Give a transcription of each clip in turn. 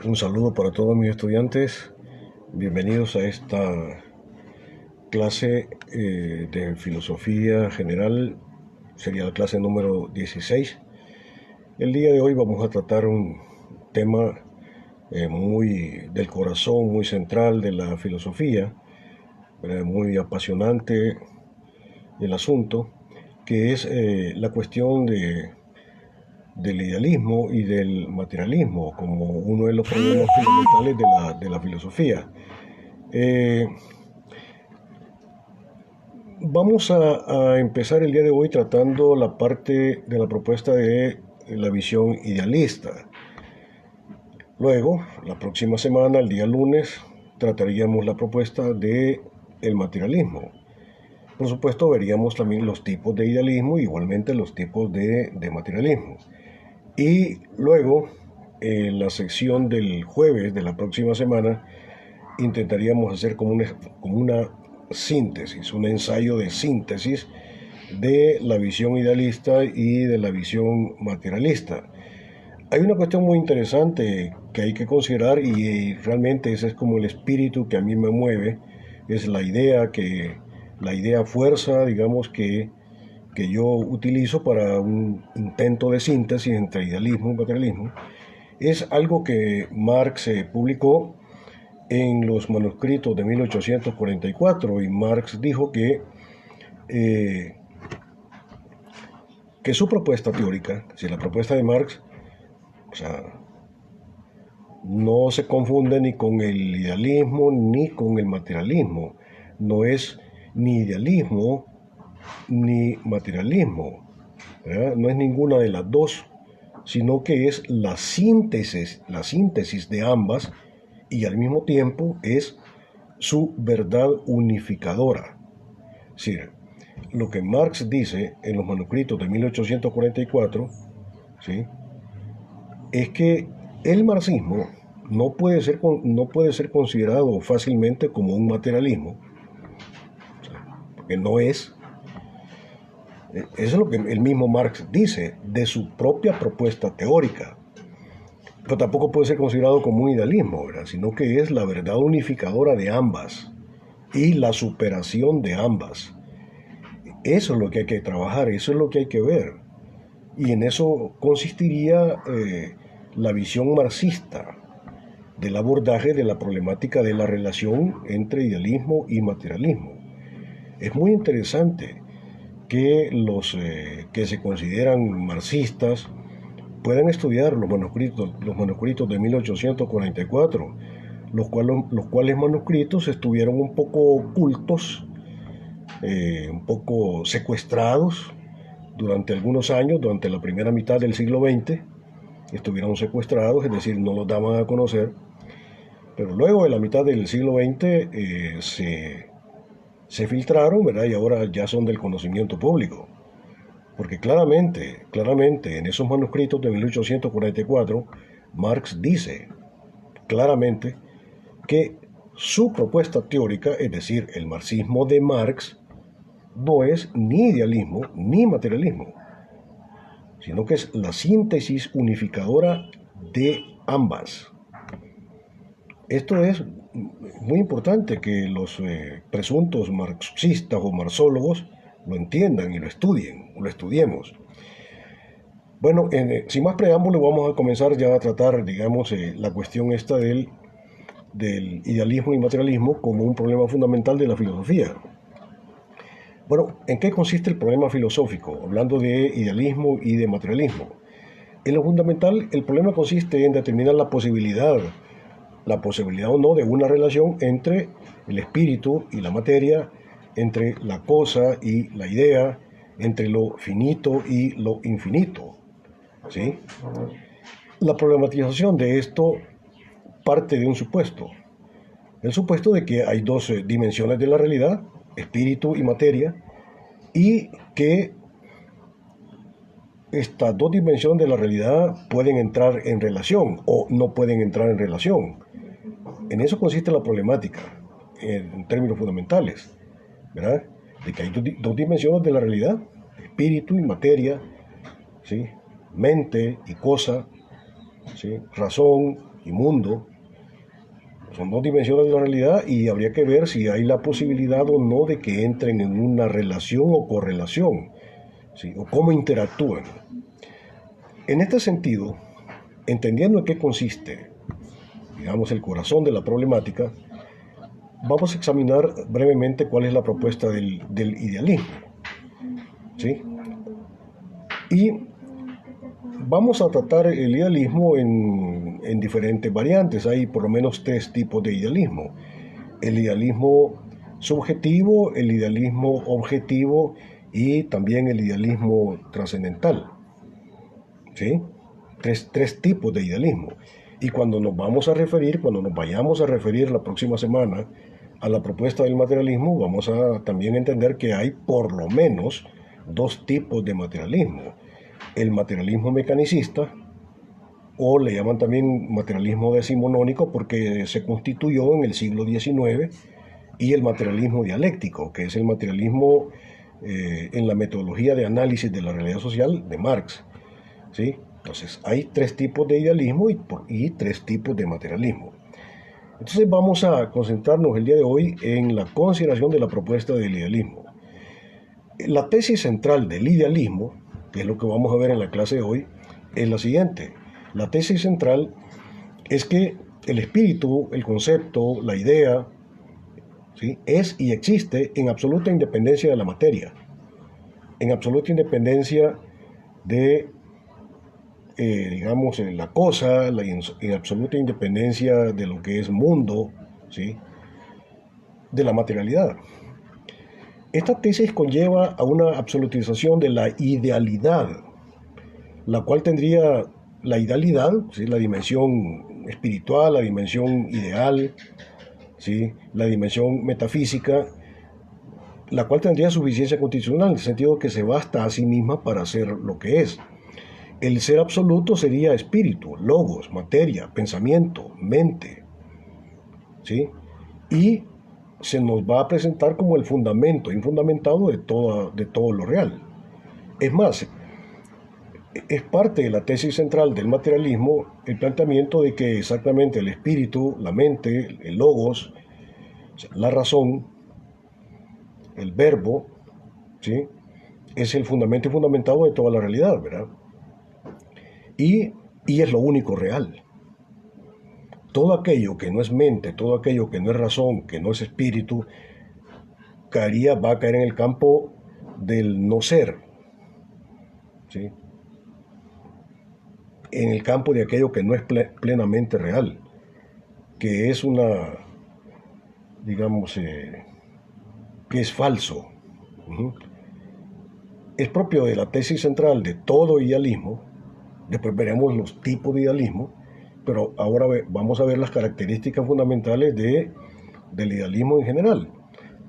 Un saludo para todos mis estudiantes. Bienvenidos a esta clase de filosofía general. Sería la clase número 16. El día de hoy vamos a tratar un tema muy del corazón, muy central de la filosofía, muy apasionante el asunto, que es la cuestión del idealismo y del materialismo como uno de los problemas fundamentales de la filosofía. Eh, Vamos a empezar el día de hoy tratando la parte de la propuesta de la visión idealista. Luego, la próxima semana, el día lunes, trataríamos la propuesta de el materialismo. Por supuesto, veríamos también los tipos de idealismo, igualmente los tipos de materialismo. Y luego, en la sección del jueves de la próxima semana, intentaríamos hacer como una síntesis, un ensayo de síntesis de la visión idealista y de la visión materialista. Hay una cuestión muy interesante que hay que considerar y realmente ese es como el espíritu que a mí me mueve, es la idea fuerza, digamos, que yo utilizo para un intento de síntesis entre idealismo y materialismo. Es algo que Marx publicó en los manuscritos de 1844 y Marx dijo eh, que su propuesta teórica, si la propuesta de Marx, o sea, no se confunde ni con el idealismo ni con el materialismo, no es ni idealismo ni materialismo, ¿verdad? No es ninguna de las dos, sino que es la síntesis de ambas y al mismo tiempo es su verdad unificadora. Es decir, lo que Marx dice en los manuscritos de 1844, ¿sí?, es que el marxismo no puede ser considerado fácilmente como un materialismo, porque no es. Eso es lo que el mismo Marx dice de su propia propuesta teórica. Pero tampoco puede ser considerado como un idealismo, ¿verdad?, sino que es la verdad unificadora de ambas y la superación de ambas. Eso es lo que hay que trabajar, eso es lo que hay que ver. Y en eso consistiría la visión marxista del abordaje de la problemática de la relación entre idealismo y materialismo. Es muy interesante que los que se consideran marxistas puedan estudiar los manuscritos de 1844, los cuales manuscritos estuvieron un poco ocultos, un poco secuestrados durante algunos años, durante la primera mitad del siglo XX, estuvieron secuestrados, es decir, no los daban a conocer, pero luego de la mitad del siglo XX se filtraron, ¿verdad?, y ahora ya son del conocimiento público. Porque claramente, en esos manuscritos de 1844, Marx dice claramente que su propuesta teórica, es decir, el marxismo de Marx, no es ni idealismo ni materialismo, sino que es la síntesis unificadora de ambas. Esto es muy importante que los presuntos marxistas o marxólogos lo entiendan y lo estudien, o lo estudiemos. Bueno, sin más preámbulo, vamos a comenzar ya a tratar, digamos, la cuestión esta del idealismo y materialismo como un problema fundamental de la filosofía. Bueno, ¿en qué consiste el problema filosófico? Hablando de idealismo y de materialismo. En lo fundamental, el problema consiste en determinar la posibilidad o no de una relación entre el espíritu y la materia, entre la cosa y la idea, entre lo finito y lo infinito, ¿sí? La problematización de esto parte de un supuesto. El supuesto de que hay dos dimensiones de la realidad, espíritu y materia, y que estas dos dimensiones de la realidad pueden entrar en relación o no pueden entrar en relación. En eso consiste la problemática, en términos fundamentales, ¿verdad? De que hay dos dimensiones de la realidad, espíritu y materia, ¿sí?, mente y cosa, ¿sí?, razón y mundo. Son dos dimensiones de la realidad y habría que ver si hay la posibilidad o no de que entren en una relación o correlación, ¿sí? O cómo interactúan. En este sentido, entendiendo en qué consiste, digamos, el corazón de la problemática, vamos a examinar brevemente cuál es la propuesta del idealismo, ¿sí? Y vamos a tratar el idealismo en diferentes variantes. Hay por lo menos tres tipos de idealismo. El idealismo subjetivo, el idealismo objetivo y también el idealismo trascendental, ¿sí? Tres tipos de idealismo. Y cuando nos vayamos a referir la próxima semana a la propuesta del materialismo, vamos a también entender que hay por lo menos dos tipos de materialismo. El materialismo mecanicista, o le llaman también materialismo decimonónico porque se constituyó en el siglo XIX, y el materialismo dialéctico, que es el materialismo en la metodología de análisis de la realidad social de Marx, ¿sí? Entonces, hay tres tipos de idealismo y tres tipos de materialismo. Entonces, vamos a concentrarnos el día de hoy en la consideración de la propuesta del idealismo. La tesis central del idealismo, que es lo que vamos a ver en la clase de hoy, es la siguiente. La tesis central es que el espíritu, el concepto, la idea, ¿sí?, es y existe en absoluta independencia de la materia, en absoluta independencia de digamos, la cosa, en absoluta independencia de lo que es mundo, ¿sí?, de la materialidad. Esta tesis conlleva a una absolutización de la idealidad, la cual tendría la idealidad, ¿sí?, la dimensión espiritual, la dimensión ideal, ¿sí?, la dimensión metafísica, la cual tendría suficiencia constitucional, en el sentido que se basta a sí misma para ser lo que es. El ser absoluto sería espíritu, logos, materia, pensamiento, mente, ¿sí? Y se nos va a presentar como el fundamento infundamentado de todo lo real. Es más, es parte de la tesis central del materialismo el planteamiento de que exactamente el espíritu, la mente, el logos, la razón, el verbo, ¿sí?, es el fundamento fundamentado de toda la realidad, ¿verdad? Y es lo único real. Todo aquello que no es mente, todo aquello que no es razón, que no es espíritu, va a caer en el campo del no ser, ¿sí?, en el campo de aquello que no es plenamente real, que es digamos, que es falso. Es propio de la tesis central de todo idealismo. Después veremos los tipos de idealismo, pero ahora vamos a ver las características fundamentales del idealismo en general.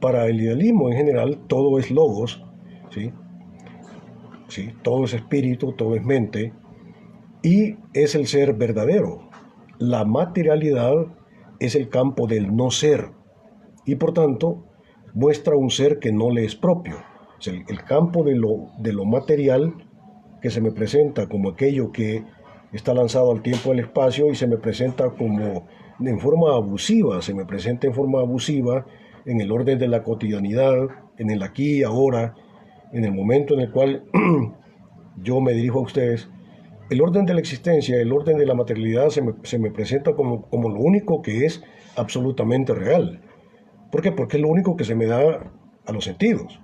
Para el idealismo en general, todo es logos, ¿sí? ¿Sí? Todo es espíritu, todo es mente, y es el ser verdadero. La materialidad es el campo del no ser, y por tanto muestra un ser que no le es propio. O sea, el campo de lo material, que se me presenta como aquello que está lanzado al tiempo y al espacio y se me presenta como en forma abusiva, se me presenta en forma abusiva en el orden de la cotidianidad, en el aquí y ahora, en el momento en el cual yo me dirijo a ustedes. El orden de la existencia, el orden de la materialidad se me presenta como lo único que es absolutamente real. ¿Por qué? Porque es lo único que se me da a los sentidos.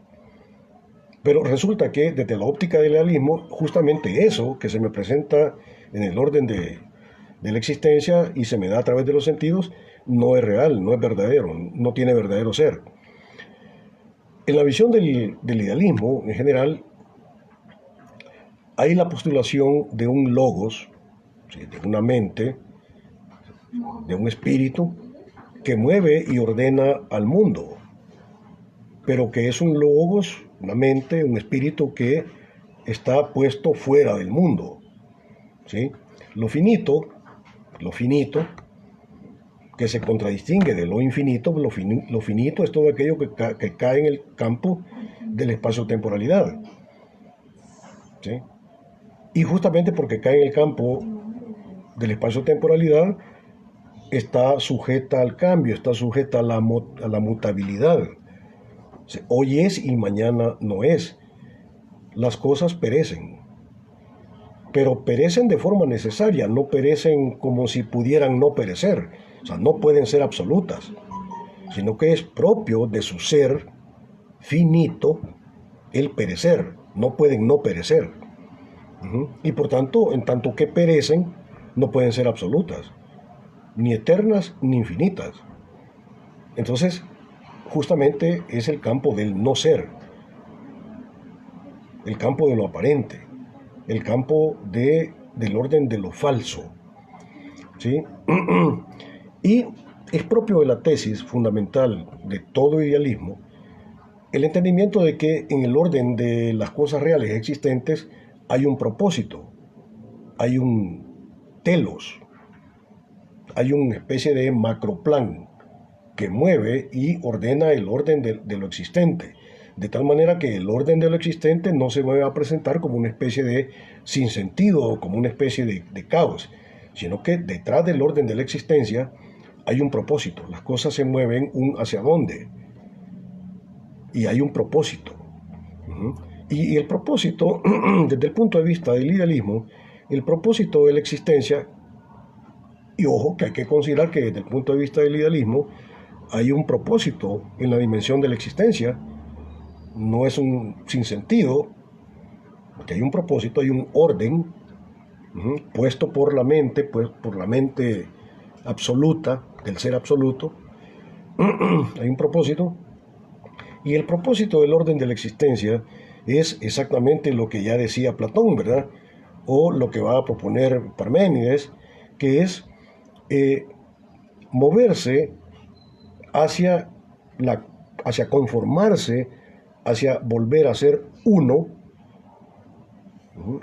Pero resulta que desde la óptica del idealismo, justamente eso que se me presenta en el orden de la existencia y se me da a través de los sentidos, no es real, no es verdadero, no tiene verdadero ser. En la visión del idealismo, en general, hay la postulación de un logos, ¿sí?, de una mente, de un espíritu, que mueve y ordena al mundo, pero que es un logos, una mente, un espíritu que está puesto fuera del mundo, ¿sí? Lo finito, que se contradistingue de lo infinito, lo finito es todo aquello que cae en el campo de la espacio-temporalidad, ¿sí? Y justamente porque cae en el campo del espacio-temporalidad, está sujeta al cambio, está sujeta a la mutabilidad. Hoy es y mañana no es. Las cosas perecen, pero perecen de forma necesaria, no perecen como si pudieran no perecer. O sea, no pueden ser absolutas, sino que es propio de su ser finito el perecer. No pueden no perecer. Y por tanto, en tanto que perecen, no pueden ser absolutas, ni eternas ni infinitas. Entonces, justamente es el campo del no ser, el campo de lo aparente, el campo del orden de lo falso, ¿sí? Y es propio de la tesis fundamental de todo idealismo el entendimiento de que en el orden de las cosas reales existentes hay un propósito, hay un telos, hay una especie de macroplan que mueve y ordena el orden de lo existente, de tal manera que el orden de lo existente no se va a presentar como una especie de sinsentido o como una especie de caos, sino que detrás del orden de la existencia hay un propósito, las cosas se mueven hacia dónde, y hay un propósito. Y el propósito, desde el punto de vista del idealismo, el propósito de la existencia, y ojo que hay que considerar que desde el punto de vista del idealismo hay un propósito en la dimensión de la existencia, no es un sinsentido, porque hay un propósito, hay un orden puesto por la mente, pues, por la mente absoluta, del ser absoluto, hay un propósito, y el propósito del orden de la existencia es exactamente lo que ya decía Platón, ¿verdad? O lo que va a proponer Parménides, que es moverse hacia conformarse, hacia volver a ser uno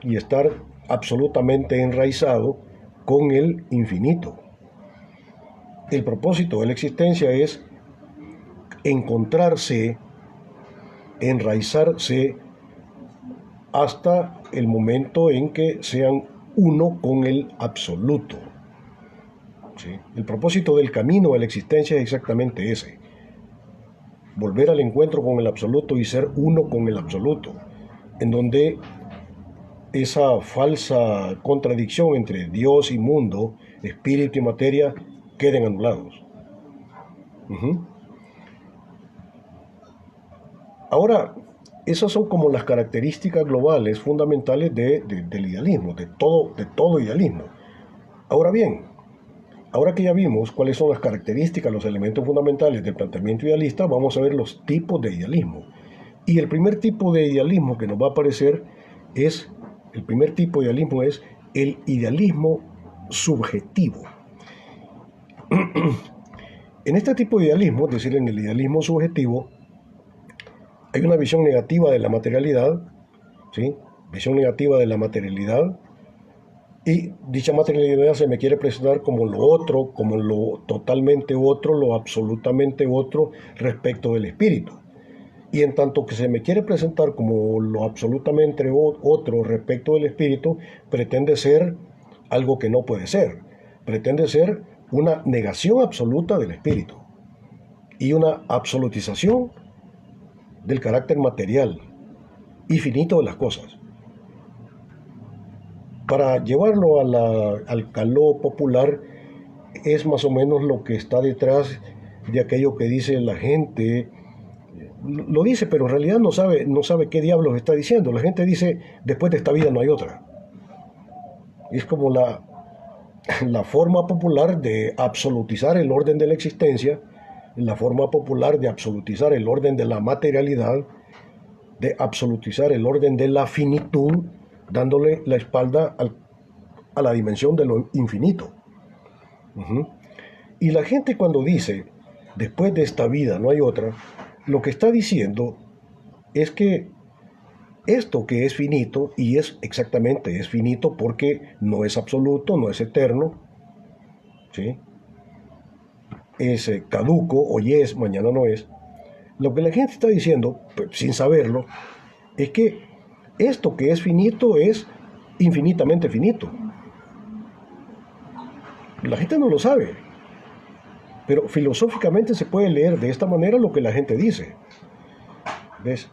y estar absolutamente enraizado con el infinito. El propósito de la existencia es encontrarse, enraizarse hasta el momento en que sean uno con el absoluto. ¿Sí? El propósito del camino de la existencia es exactamente ese. Volver al encuentro con el absoluto y ser uno con el absoluto, en donde esa falsa contradicción entre Dios y mundo, espíritu y materia, queden anulados. Ahora, esas son como las características globales fundamentales del idealismo, de todo idealismo. Ahora bien, ahora que ya vimos cuáles son las características, los elementos fundamentales del planteamiento idealista, vamos a ver los tipos de idealismo. Y el primer tipo de idealismo que nos va a aparecer el primer tipo de idealismo es el idealismo subjetivo. En este tipo de idealismo, es decir, en el idealismo subjetivo, hay una visión negativa de la materialidad, ¿sí? Visión negativa de la materialidad, y dicha materialidad se me quiere presentar como lo otro, como lo totalmente otro, lo absolutamente otro respecto del espíritu. Y en tanto que se me quiere presentar como lo absolutamente otro respecto del espíritu, pretende ser algo que no puede ser. Pretende ser una negación absoluta del espíritu y una absolutización del carácter material y finito de las cosas. Para llevarlo al caló popular, es más o menos lo que está detrás de aquello que dice la gente. Lo dice, pero en realidad no sabe qué diablos está diciendo. La gente dice, después de esta vida no hay otra. Es como la forma popular de absolutizar el orden de la existencia, la forma popular de absolutizar el orden de la materialidad, de absolutizar el orden de la finitud, dándole la espalda a la dimensión de lo infinito. Y la gente cuando dice, después de esta vida no hay otra, lo que está diciendo es que esto que es finito, y es finito porque no es absoluto, no es eterno, ¿sí? Es caduco, hoy es, mañana no es. Lo que la gente está diciendo, pues, sin saberlo, es que esto que es finito es infinitamente finito. La gente no lo sabe. Pero filosóficamente se puede leer de esta manera lo que la gente dice. ¿Ves?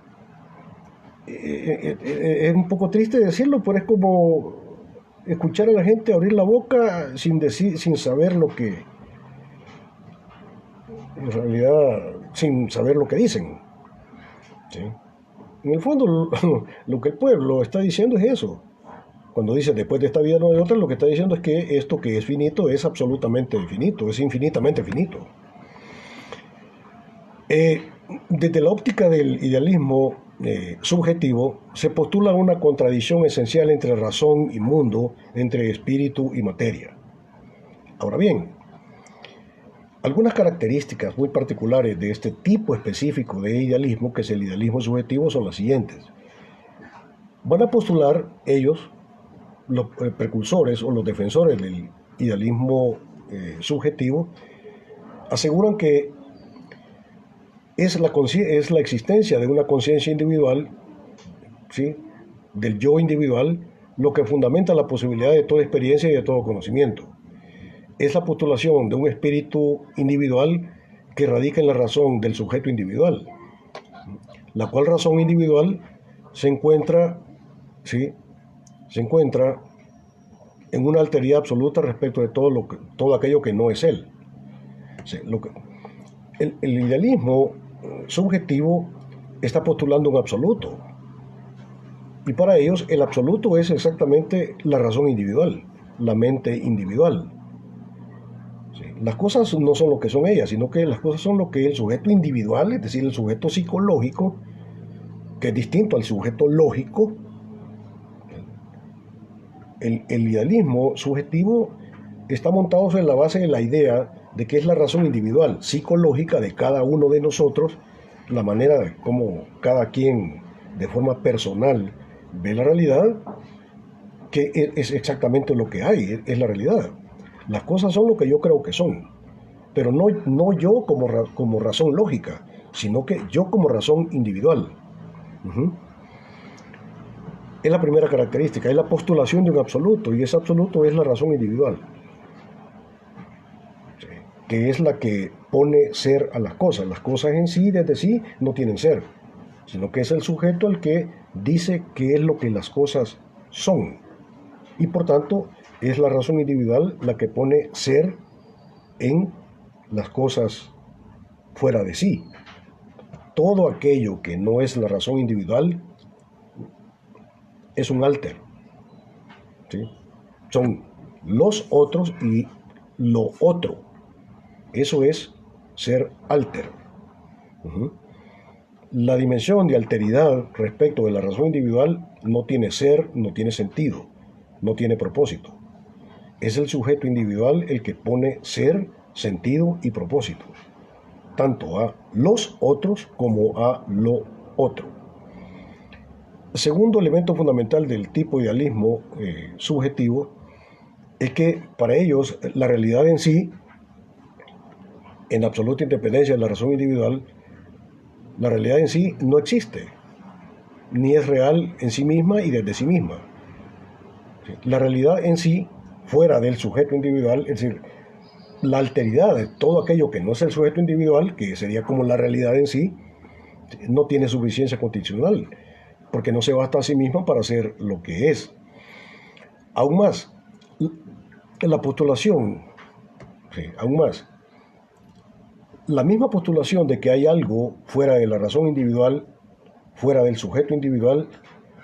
Es un poco triste decirlo, pero es como escuchar a la gente abrir la boca sin saber lo que, en realidad, sin saber lo que dicen. ¿Sí? En el fondo, lo que el pueblo está diciendo es eso. Cuando dice después de esta vida no hay otra, lo que está diciendo es que esto que es finito es absolutamente finito, es infinitamente finito. Desde la óptica del idealismo subjetivo, se postula una contradicción esencial entre razón y mundo, entre espíritu y materia. Ahora bien, algunas características muy particulares de este tipo específico de idealismo, que es el idealismo subjetivo, son las siguientes. Van a postular ellos, los precursores o los defensores del idealismo subjetivo, aseguran que es la existencia de una conciencia individual, ¿sí?, del yo individual, lo que fundamenta la posibilidad de toda experiencia y de todo conocimiento. Es la postulación de un espíritu individual que radica en la razón del sujeto individual, la cual razón individual se encuentra, ¿sí?, se encuentra en una alteridad absoluta respecto de todo aquello que no es él. ¿Sí? El idealismo subjetivo está postulando un absoluto, y para ellos el absoluto es exactamente la razón individual, la mente individual. ¿Sí? Las cosas no son lo que son ellas, sino que las cosas son lo que el sujeto individual, es decir, el sujeto psicológico, que es distinto al sujeto lógico. El idealismo subjetivo está montado sobre la base de la idea de que es la razón individual, psicológica de cada uno de nosotros, la manera de cómo cada quien de forma personal ve la realidad, que es exactamente lo que hay, es la realidad. Las cosas son lo que yo creo que son, pero no yo como razón lógica, sino que yo como razón individual. Uh-huh. Es la primera característica, es la postulación de un absoluto, y ese absoluto es la razón individual, ¿sí?, que es la que pone ser a las cosas. Las cosas en sí, desde sí, no tienen ser, sino que es el sujeto el que dice qué es lo que las cosas son, y por tanto es la razón individual la que pone ser en las cosas fuera de sí. Todo aquello que no es la razón individual es un alter, ¿sí? Son los otros y lo otro. Eso es ser alter. Uh-huh. La dimensión de alteridad respecto de la razón individual no tiene ser, no tiene sentido, no tiene propósito. Es el sujeto individual el que pone ser, sentido y propósito, tanto a los otros como a lo otro. Segundo elemento fundamental del tipo idealismo subjetivo es que para ellos la realidad en sí, en absoluta independencia de la razón individual, la realidad en sí no existe, ni es real en sí misma y desde sí misma. La realidad en sí, fuera del sujeto individual, es decir, la alteridad de todo aquello que no es el sujeto individual, que sería como la realidad en sí, no tiene suficiencia constitucional, porque no se basta a sí misma para ser lo que es. Aún más, la postulación, sí, aún más, la misma postulación de que hay algo fuera de la razón individual, fuera del sujeto individual,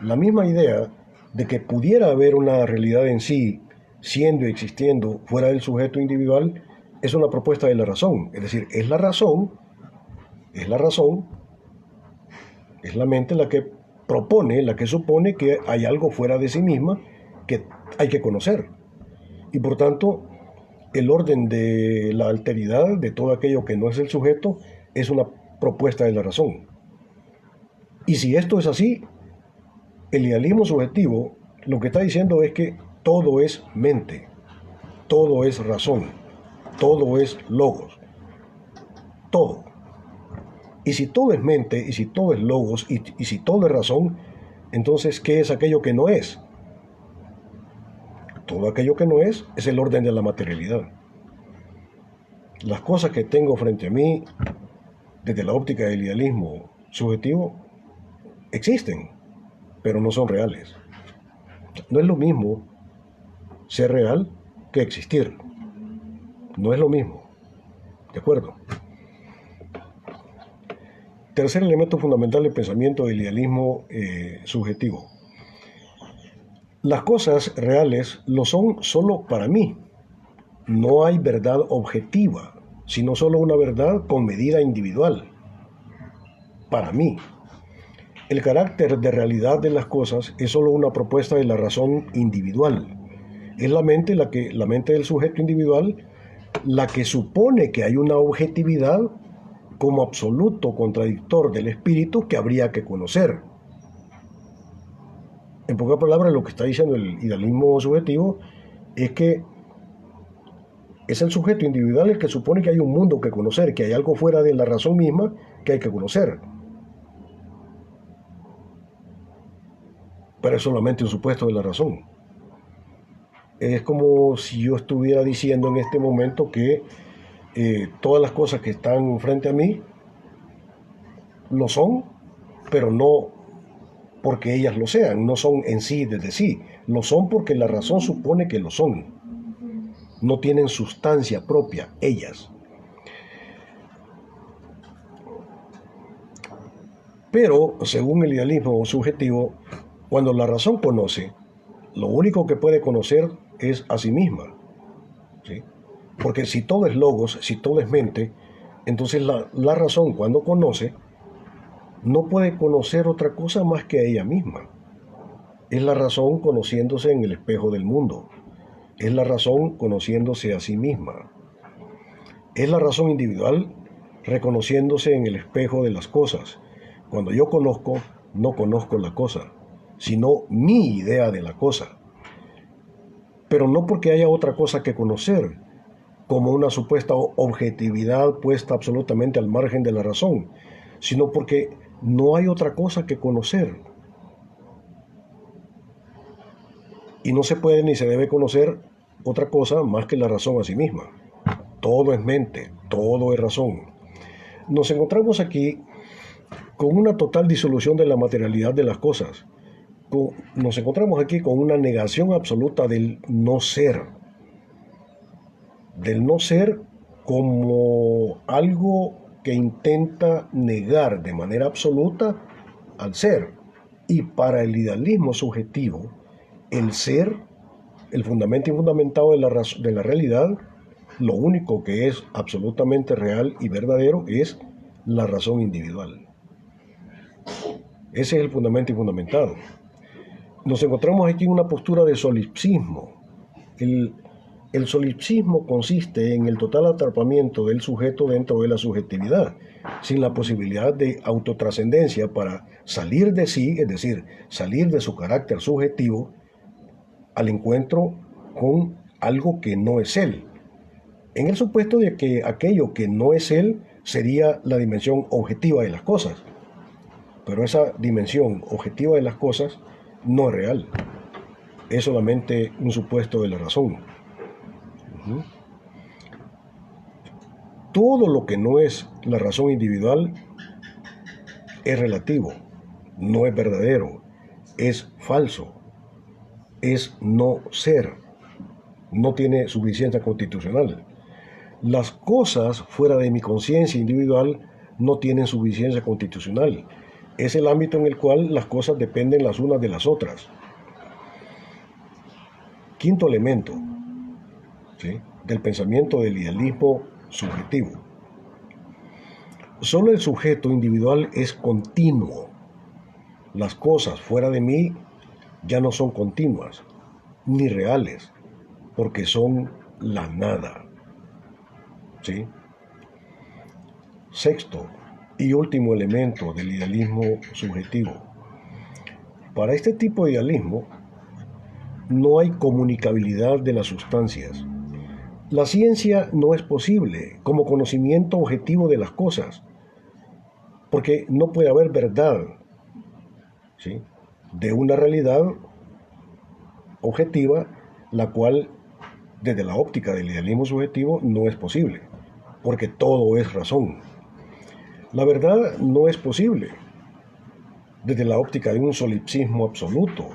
la misma idea de que pudiera haber una realidad en sí, siendo y existiendo fuera del sujeto individual, es una propuesta de la razón. Es decir, es la razón, es la mente la que propone, la que supone que hay algo fuera de sí misma que hay que conocer. Y por tanto, el orden de la alteridad de todo aquello que no es el sujeto es una propuesta de la razón. Y si esto es así, el idealismo subjetivo lo que está diciendo es que todo es mente, todo es razón, todo es logos, todo. Y si todo es mente, y si todo es logos, y si todo es razón, entonces, ¿qué es aquello que no es? Todo aquello que no es el orden de la materialidad. Las cosas que tengo frente a mí, desde la óptica del idealismo subjetivo, existen, pero no son reales. No es lo mismo ser real que existir. No es lo mismo. ¿De acuerdo? Tercer elemento fundamental del pensamiento del idealismo subjetivo. Las cosas reales lo son solo para mí. No hay verdad objetiva, sino solo una verdad con medida individual. Para mí. El carácter de realidad de las cosas es solo una propuesta de la razón individual. Es la mente del sujeto individual la que supone que hay una objetividad como absoluto contradictor del espíritu que habría que conocer. En pocas palabras, lo que está diciendo el idealismo subjetivo es que es el sujeto individual el que supone que hay un mundo que conocer, que hay algo fuera de la razón misma que hay que conocer. Pero es solamente un supuesto de la razón. Es como si yo estuviera diciendo en este momento que todas las cosas que están frente a mí lo son, pero no porque ellas lo sean, no son en sí desde sí, lo son porque la razón supone que lo son. No tienen sustancia propia, ellas. Pero, según el idealismo subjetivo, cuando la razón conoce, lo único que puede conocer es a sí misma. ¿Sí? Porque si todo es logos, si todo es mente, entonces la razón cuando conoce, no puede conocer otra cosa más que a ella misma. Es la razón conociéndose en el espejo del mundo. Es la razón conociéndose a sí misma. Es la razón individual reconociéndose en el espejo de las cosas. Cuando yo conozco, no conozco la cosa, sino mi idea de la cosa. Pero no porque haya otra cosa que conocer, como una supuesta objetividad puesta absolutamente al margen de la razón, sino porque no hay otra cosa que conocer. Y no se puede ni se debe conocer otra cosa más que la razón a sí misma. Todo es mente, todo es razón. Nos encontramos aquí con una total disolución de la materialidad de las cosas. Nos encontramos aquí con una negación absoluta del no ser. Del no ser como algo que intenta negar de manera absoluta al ser. Y para el idealismo subjetivo, el ser, el fundamento infundamentado de la realidad, lo único que es absolutamente real y verdadero es la razón individual. Ese es el fundamento infundamentado. Nos encontramos aquí en una postura de solipsismo. El solipsismo consiste en el total atrapamiento del sujeto dentro de la subjetividad, sin la posibilidad de autotrascendencia para salir de sí, es decir, salir de su carácter subjetivo al encuentro con algo que no es él, en el supuesto de que aquello que no es él sería la dimensión objetiva de las cosas. Pero esa dimensión objetiva de las cosas no es real, es solamente un supuesto de la razón. Todo lo que no es la razón individual es relativo, no es verdadero, es falso, es no ser, no tiene suficiencia constitucional. Las cosas fuera de mi conciencia individual no tienen suficiencia constitucional. Es el ámbito en el cual las cosas dependen las unas de las otras. Quinto elemento, ¿sí?, del pensamiento del idealismo subjetivo. Solo el sujeto individual es continuo. Las cosas fuera de mí ya no son continuas, ni reales, porque son la nada. ¿Sí? Sexto y último elemento del idealismo subjetivo. Para este tipo de idealismo no hay comunicabilidad de las sustancias. La ciencia no es posible como conocimiento objetivo de las cosas, porque no puede haber verdad, ¿sí?, de una realidad objetiva, la cual desde la óptica del idealismo subjetivo no es posible. porque todo es razón. La verdad no es posible desde la óptica de un solipsismo absoluto.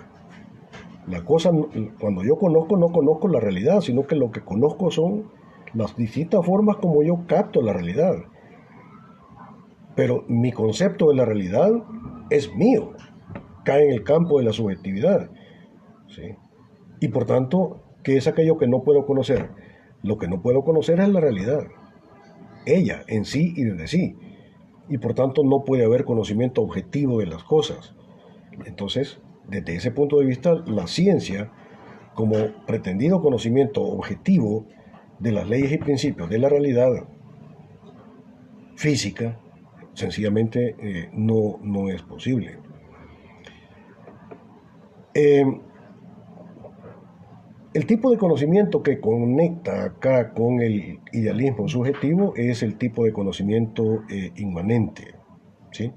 La cosa, cuando yo conozco, no conozco la realidad, sino que lo que conozco son las distintas formas como yo capto la realidad. Pero mi concepto de la realidad es mío, cae en el campo de la subjetividad, ¿sí? Y por tanto, ¿qué es aquello que no puedo conocer? Lo que no puedo conocer es la realidad, ella en sí y desde sí. Y por tanto no puede haber conocimiento objetivo de las cosas. Entonces, desde ese punto de vista, la ciencia, como pretendido conocimiento objetivo de las leyes y principios de la realidad física, sencillamente no es posible. El tipo de conocimiento que conecta acá con el idealismo subjetivo es el tipo de conocimiento inmanente, ¿sí?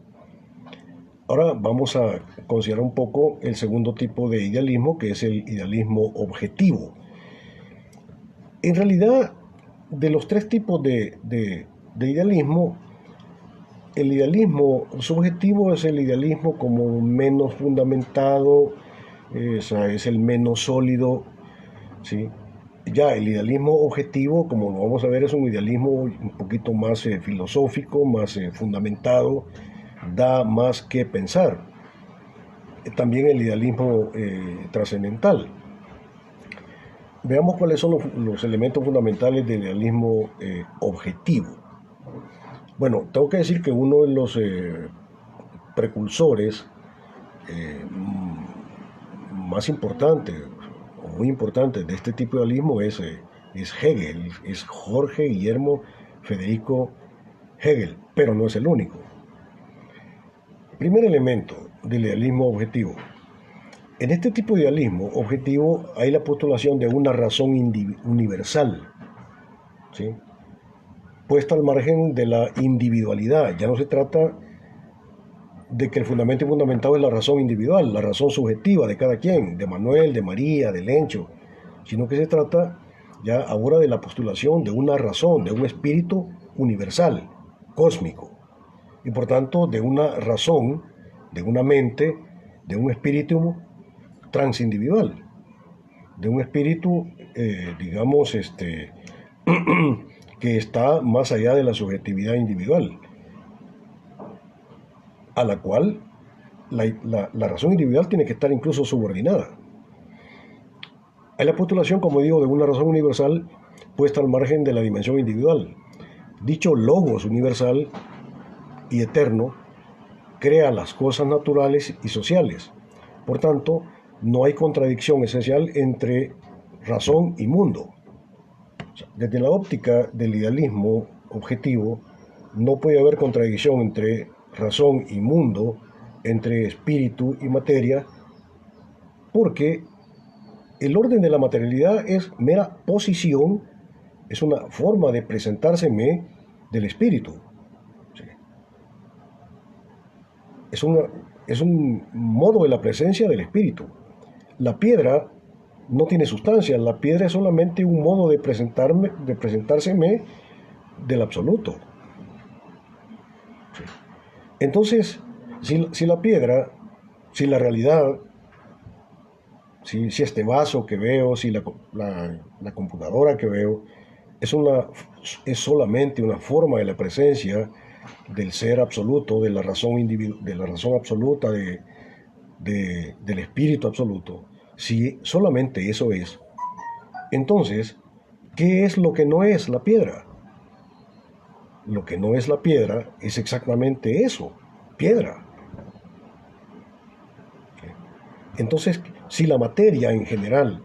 Ahora vamos a considerar un poco el segundo tipo de idealismo, que es el idealismo objetivo. En realidad, de los tres tipos de idealismo, el idealismo subjetivo es el idealismo como menos fundamentado, es el menos sólido, ¿sí? Ya el idealismo objetivo, como lo vamos a ver, es un idealismo un poquito más filosófico, más fundamentado, da más que pensar. También el idealismo trascendental. Veamos cuáles son los elementos fundamentales del idealismo objetivo. Bueno, tengo que decir que uno de los precursores más importantes, o muy importantes de este tipo de idealismo es Hegel, es Jorge Guillermo Federico Hegel, pero no es el único. Primer elemento del idealismo objetivo. En este tipo de idealismo objetivo hay la postulación de una razón universal, ¿sí? Puesta al margen de la individualidad. Ya no se trata de que el fundamento fundamentado es la razón individual, la razón subjetiva de cada quien, de Manuel, de María, de Lencho, sino que se trata ya ahora de la postulación de una razón, de un espíritu universal, cósmico, y por tanto de una razón, de una mente, de un espíritu transindividual, de un espíritu, digamos, que está más allá de la subjetividad individual, a la cual la razón individual tiene que estar incluso subordinada. Hay la postulación, como digo, de una razón universal puesta al margen de la dimensión individual. Dicho logos universal y eterno crea las cosas naturales y sociales. Por tanto, no hay contradicción esencial entre razón y mundo. Desde la óptica del idealismo objetivo, no puede haber contradicción entre razón y mundo, entre espíritu y materia, porque el orden de la materialidad es mera posición, es una forma de presentárseme del espíritu. ¿Sí? Es un modo de la presencia del espíritu. La piedra no tiene sustancia, la piedra es solamente un modo de presentárseme del absoluto. ¿Sí? Entonces, si la piedra, si la realidad, si este vaso que veo, si la computadora que veo, es solamente una forma de la presencia del ser absoluto, de la razón absoluta, del espíritu absoluto, si solamente eso es, entonces, ¿qué es lo que no es la piedra? Lo que no es la piedra es exactamente eso, piedra. Entonces, si la materia en general,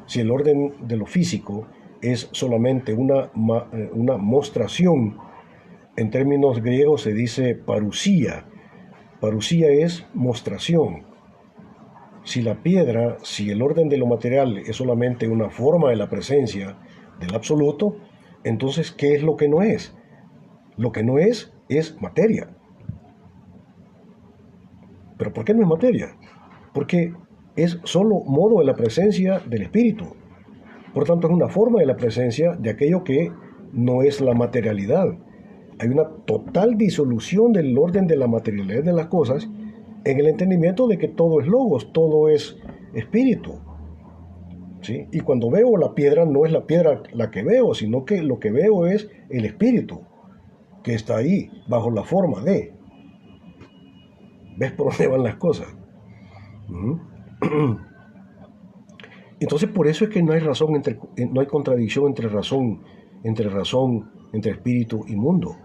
si el orden de lo físico es solamente una mostración, en términos griegos se dice parusía. Parusía es mostración. Si la piedra, si el orden de lo material es solamente una forma de la presencia del absoluto, entonces, ¿qué es lo que no es? Lo que no es materia. ¿Pero por qué no es materia? Porque es solo modo de la presencia del espíritu. Por tanto, es una forma de la presencia de aquello que no es la materialidad. Hay una total disolución del orden de la materialidad de las cosas en el entendimiento de que todo es logos, todo es espíritu. ¿Sí? Y cuando veo la piedra, no es la piedra la que veo, sino que lo que veo es el espíritu que está ahí, bajo la forma de. ¿Ves por dónde van las cosas? Entonces, por eso es que no hay no hay contradicción entre razón, entre espíritu y mundo.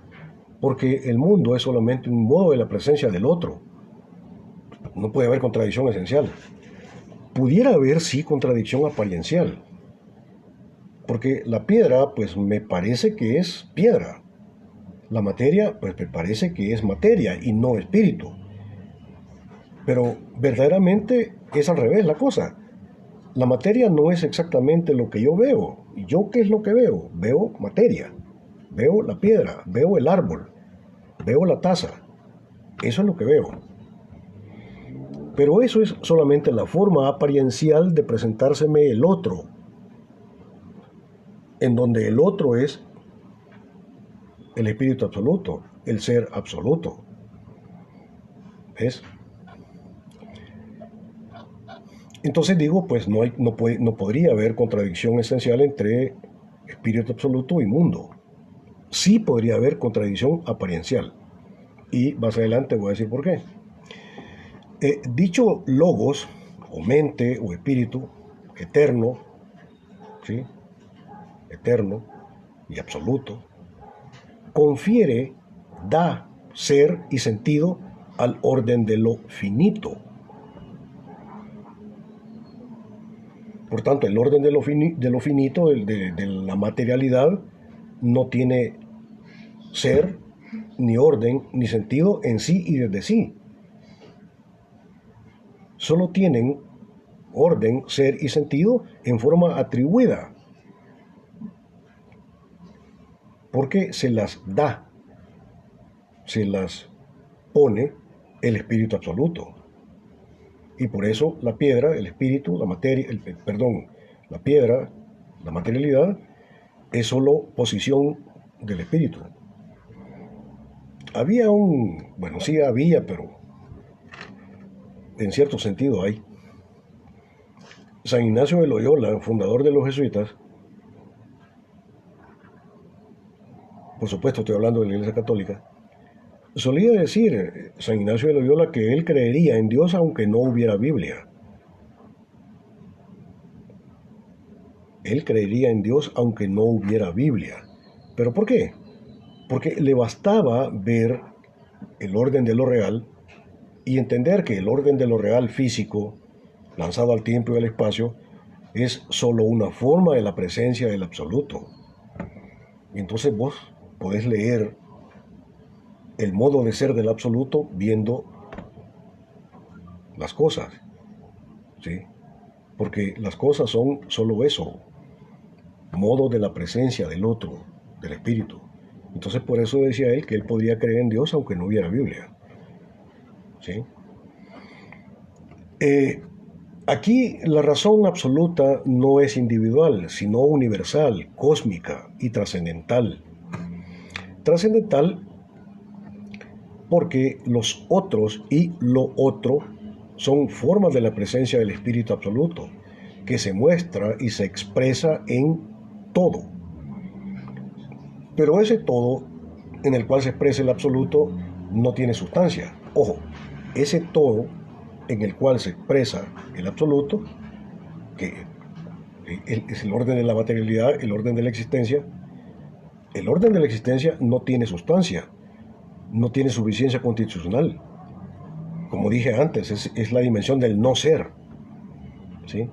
Porque el mundo es solamente un modo de la presencia del otro. No puede haber contradicción esencial. Pudiera haber, sí, contradicción apariencial. Porque la piedra, pues me parece que es piedra. La materia, pues me parece que es materia y no espíritu. Pero verdaderamente es al revés la cosa. La materia no es exactamente lo que yo veo. ¿Y yo qué es lo que veo? Veo materia. Veo la piedra, veo el árbol, veo la taza. Eso es lo que veo. Pero eso es solamente la forma apariencial de presentárseme el otro, en donde el otro es el espíritu absoluto, el ser absoluto. ¿Ves? Entonces digo, pues no podría haber contradicción esencial entre espíritu absoluto y mundo. Sí podría haber contradicción apariencial. Y más adelante voy a decir por qué. Dicho logos, o mente, o espíritu, eterno, ¿sí? Eterno y absoluto, confiere, da ser y sentido al orden de lo finito. Por tanto, el orden de lo finito, de la materialidad, no tiene ser, ni orden, ni sentido en sí y desde sí. Solo tienen orden, ser y sentido en forma atribuida, porque se las da, se las pone el espíritu absoluto. Y por eso la piedra, el espíritu, la materia, la piedra, la materialidad, es solo posición del espíritu. Sí había, pero en cierto sentido hay. San Ignacio de Loyola, fundador de los jesuitas, por supuesto estoy hablando de la Iglesia Católica, solía decir San Ignacio de Loyola que él creería en Dios aunque no hubiera Biblia. Él creería en Dios aunque no hubiera Biblia. ¿Pero por qué? Porque le bastaba ver el orden de lo real y entender que el orden de lo real físico, lanzado al tiempo y al espacio, es solo una forma de la presencia del absoluto. Y entonces vos podés leer el modo de ser del absoluto viendo las cosas, ¿sí? Porque las cosas son solo eso, modo de la presencia del otro, del espíritu. Entonces por eso decía él que él podría creer en Dios aunque no hubiera Biblia, ¿sí? Aquí la razón absoluta no es individual, sino universal, cósmica y trascendental. Trascendental porque los otros y lo otro son formas de la presencia del Espíritu Absoluto, que se muestra y se expresa en todo. Pero ese todo en el cual se expresa el Absoluto no tiene sustancia. Ojo, ese todo en el cual se expresa el Absoluto, que es el orden de la materialidad, el orden de la existencia no tiene sustancia, no tiene suficiencia constitucional. Como dije antes, es la dimensión del no ser, ¿sí?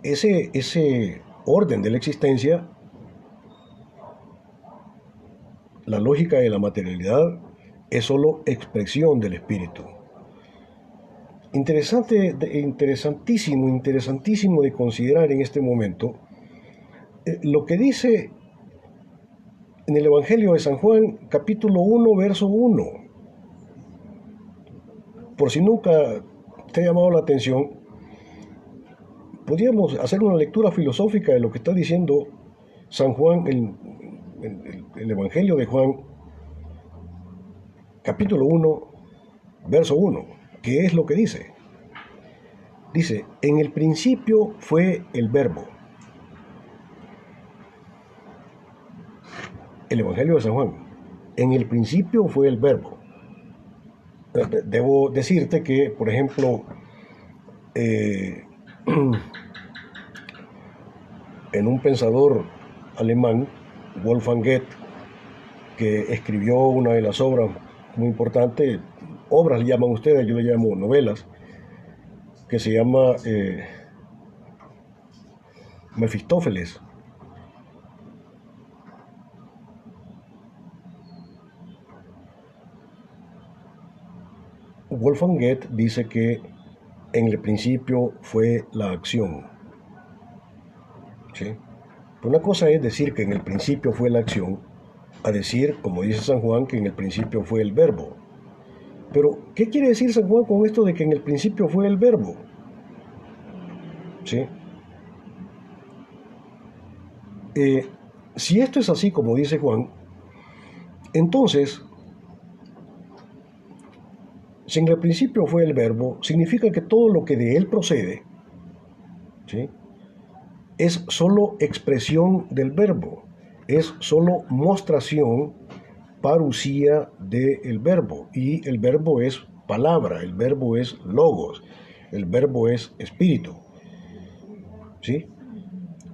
Ese orden de la existencia, la lógica de la materialidad, es solo expresión del espíritu. Interesantísimo de considerar en este momento lo que dice en el Evangelio de San Juan, capítulo 1, verso 1. Por si nunca te ha llamado la atención, podríamos hacer una lectura filosófica de lo que está diciendo San Juan el Evangelio de Juan, capítulo 1, verso 1. ¿Qué es lo que dice? Dice, en el principio fue el verbo. El Evangelio de San Juan. En el principio fue el verbo. Debo decirte que, por ejemplo, en un pensador alemán, Wolfgang Goethe, que escribió una de las obras muy importantes, obras le llaman ustedes, yo le llamo novelas, que se llama Mefistófeles. Wolfgang Goethe dice que en el principio fue la acción. ¿Sí? Una cosa es decir que en el principio fue la acción, a decir, como dice San Juan, que en el principio fue el verbo. Pero, ¿qué quiere decir San Juan con esto de que en el principio fue el verbo? ¿Sí? Si esto es así como dice Juan, entonces, si en el principio fue el verbo, significa que todo lo que de él procede, ¿sí?, es solo expresión del verbo, es solo mostración, parucía del verbo. Y el verbo es palabra, el verbo es logos, el verbo es espíritu. ¿Sí?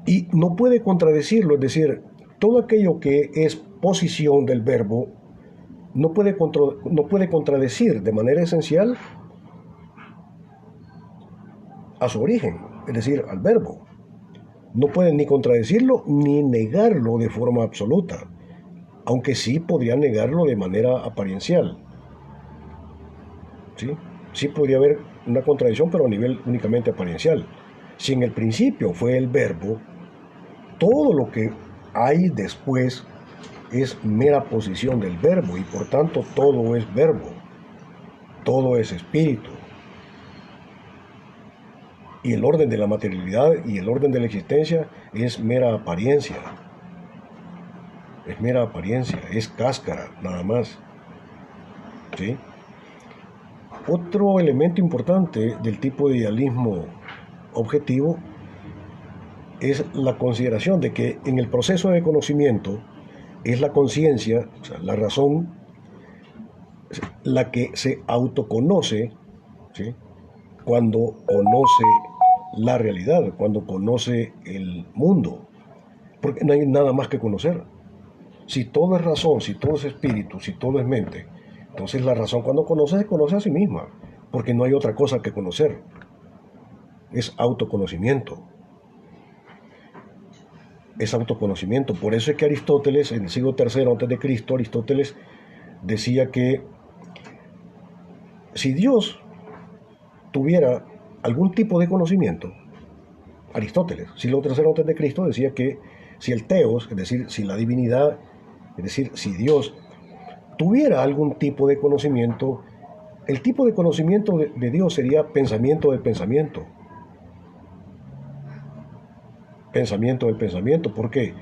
Y no puede contradecirlo, es decir, todo aquello que es posición del verbo no puede contradecir de manera esencial a su origen, es decir, al verbo. No pueden ni contradecirlo ni negarlo de forma absoluta, aunque sí podría negarlo de manera apariencial. ¿Sí? Sí podría haber una contradicción, pero a nivel únicamente apariencial. Si en el principio fue el verbo, todo lo que hay después es mera posición del verbo y por tanto todo es verbo, todo es espíritu. Y el orden de la materialidad y el orden de la existencia es mera apariencia. Es mera apariencia, es cáscara, nada más. ¿Sí? Otro elemento importante del tipo de idealismo objetivo es la consideración de que en el proceso de conocimiento es la conciencia, o sea, la razón, la que se autoconoce, ¿sí?, cuando conoce la realidad, cuando conoce el mundo, porque no hay nada más que conocer. Si todo es razón, si todo es espíritu, si todo es mente, entonces la razón cuando conoce se conoce a sí misma, porque no hay otra cosa que conocer. Es autoconocimiento. Es autoconocimiento. Por eso es que Aristóteles, en el siglo III a.C., Aristóteles decía que si Dios tuviera algún tipo de conocimiento, Aristóteles, siglo III a.C., decía que si el teos, es decir, si la divinidad, es decir, si Dios tuviera algún tipo de conocimiento, el tipo de conocimiento de Dios sería pensamiento del pensamiento. Pensamiento del pensamiento. ¿Por qué?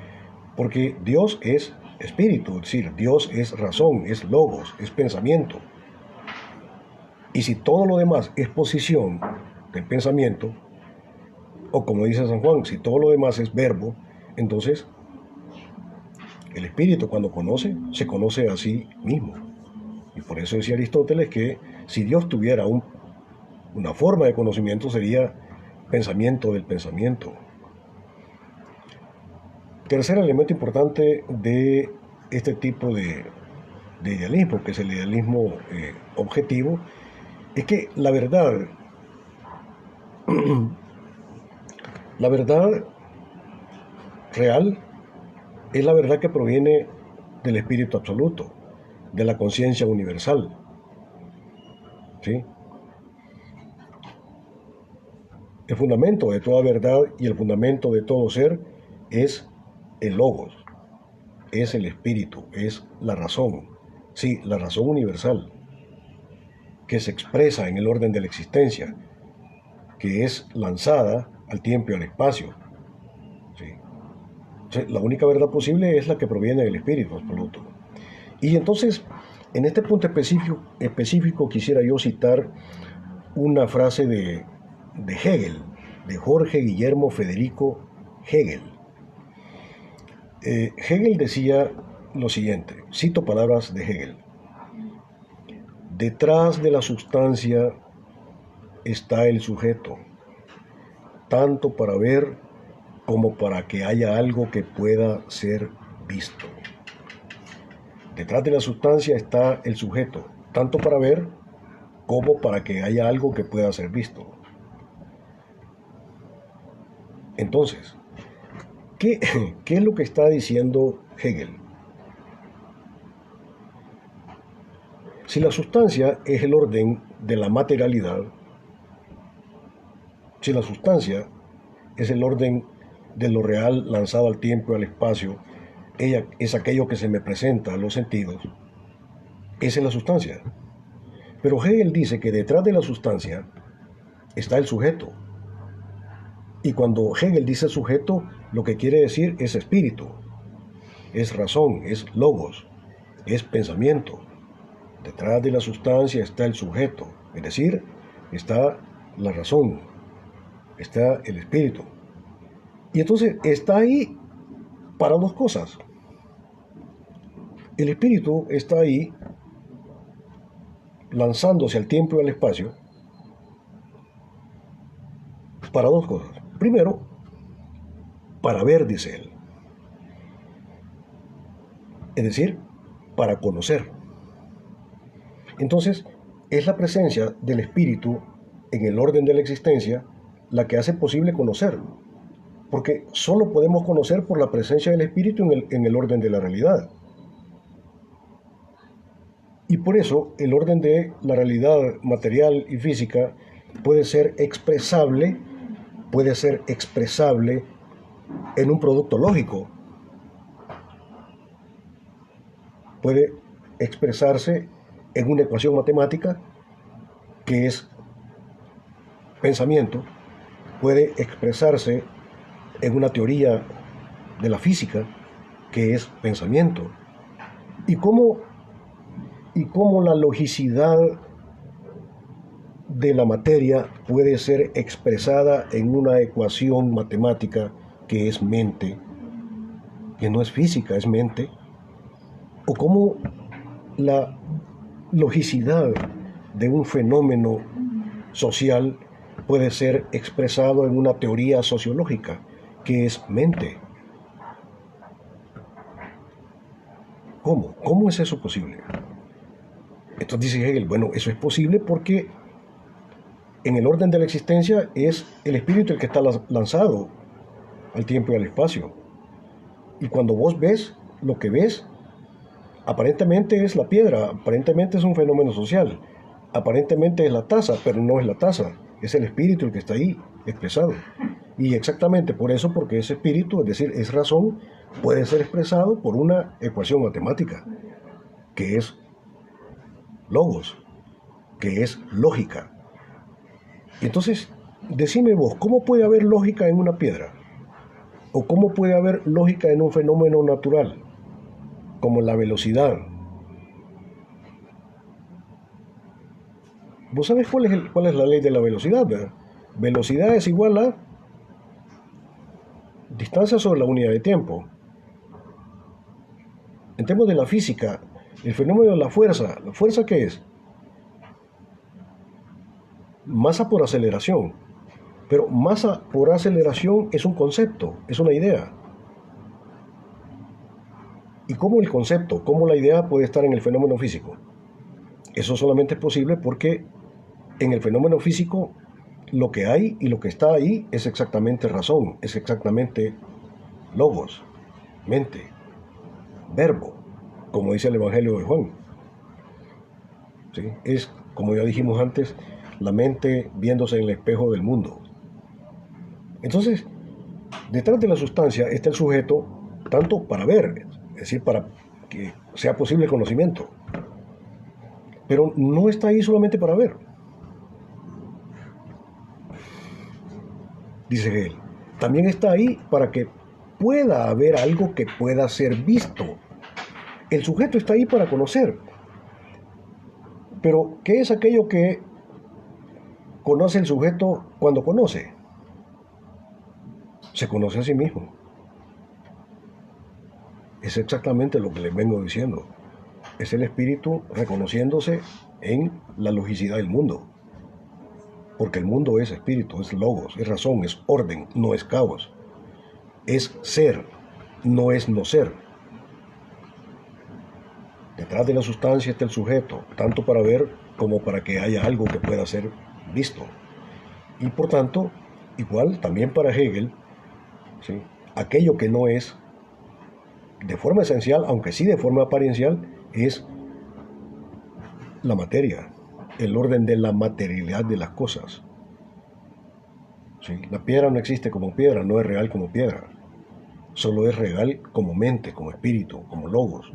Porque Dios es espíritu, es decir, Dios es razón, es logos, es pensamiento. Y si todo lo demás es posición del pensamiento, o como dice San Juan, si todo lo demás es verbo, entonces el espíritu cuando conoce, se conoce a sí mismo. Y por eso decía Aristóteles que si Dios tuviera una forma de conocimiento sería pensamiento del pensamiento. Tercer elemento importante de este tipo de idealismo, que es el idealismo objetivo, es que la verdad real es la verdad que proviene del espíritu absoluto, de la conciencia universal. ¿Sí? El fundamento de toda verdad y el fundamento de todo ser es el logos, es el espíritu, es la razón. Sí, la razón universal, que se expresa en el orden de la existencia, que es lanzada al tiempo y al espacio. ¿Sí? La única verdad posible es la que proviene del espíritu absoluto. Y entonces, en este punto específico quisiera yo citar una frase de Hegel, de Jorge Guillermo Federico Hegel. Hegel decía lo siguiente, cito palabras de Hegel: detrás de la sustancia está el sujeto, tanto para ver como para que haya algo que pueda ser visto. Detrás de la sustancia está el sujeto, tanto para ver como para que haya algo que pueda ser visto. Entonces, ¿qué es lo que está diciendo Hegel? Si la sustancia es el orden de la materialidad, si la sustancia es el orden de lo real lanzado al tiempo y al espacio, ella es aquello que se me presenta a los sentidos, esa es la sustancia. Pero Hegel dice que detrás de la sustancia está el sujeto. Y cuando Hegel dice sujeto, lo que quiere decir es espíritu, es razón, es logos, es pensamiento. Detrás de la sustancia está el sujeto, es decir, está la razón, está el espíritu. Y entonces está ahí para dos cosas. El espíritu está ahí lanzándose al tiempo y al espacio para dos cosas. Primero, para ver, dice él. Es decir, para conocer. Entonces, es la presencia del espíritu en el orden de la existencia la que hace posible conocer. Porque solo podemos conocer por la presencia del espíritu en el orden de la realidad. Y por eso el orden de la realidad material y física puede ser expresable en un producto lógico. Puede expresarse en una ecuación matemática que es pensamiento, puede expresarse en una teoría de la física que es pensamiento. Y cómo la logicidad de la materia puede ser expresada en una ecuación matemática que es mente, que no es física, es mente, o cómo la logicidad de un fenómeno social puede ser expresado en una teoría sociológica que es mente. ¿Cómo? ¿Cómo es eso posible? Entonces dice Hegel, bueno, eso es posible porque en el orden de la existencia es el espíritu el que está lanzado al tiempo y al espacio. Y cuando vos ves, lo que ves aparentemente es la piedra, aparentemente es un fenómeno social, aparentemente es la taza, pero no es la taza, es el espíritu el que está ahí expresado. Y exactamente por eso, porque ese espíritu, es decir, es razón, puede ser expresado por una ecuación matemática, que es logos, que es lógica. Entonces, decime vos, ¿cómo puede haber lógica en una piedra? ¿O cómo puede haber lógica en un fenómeno natural, como la velocidad? ¿Vos sabés cuál es la ley de la velocidad, verdad? Velocidad es igual a distancia sobre la unidad de tiempo. En términos de la física, el fenómeno de ¿la fuerza qué es? Masa por aceleración. Pero masa por aceleración es un concepto, es una idea. ¿Y cómo el concepto, cómo la idea puede estar en el fenómeno físico? Eso solamente es posible porque en el fenómeno físico lo que hay y lo que está ahí es exactamente razón, es exactamente logos, mente, verbo, como dice el Evangelio de Juan. ¿Sí? Es, como ya dijimos antes, la mente viéndose en el espejo del mundo. Entonces, detrás de la sustancia está el sujeto, tanto para ver, es decir, para que sea posible el conocimiento, pero no está ahí solamente para ver. Dice él, también está ahí para que pueda haber algo que pueda ser visto. El sujeto está ahí para conocer. Pero, ¿qué es aquello que conoce el sujeto cuando conoce? Se conoce a sí mismo. Es exactamente lo que les vengo diciendo. Es el espíritu reconociéndose en la logicidad del mundo. Porque el mundo es espíritu, es logos, es razón, es orden, no es caos. Es ser, no es no ser. Detrás de la sustancia está el sujeto, tanto para ver como para que haya algo que pueda ser visto. Y por tanto, igual también para Hegel, ¿sí?, aquello que no es de forma esencial, aunque sí de forma apariencial, es la materia, el orden de la materialidad de las cosas. ¿Sí? La piedra no existe como piedra, no es real como piedra. Solo es real como mente, como espíritu, como logos.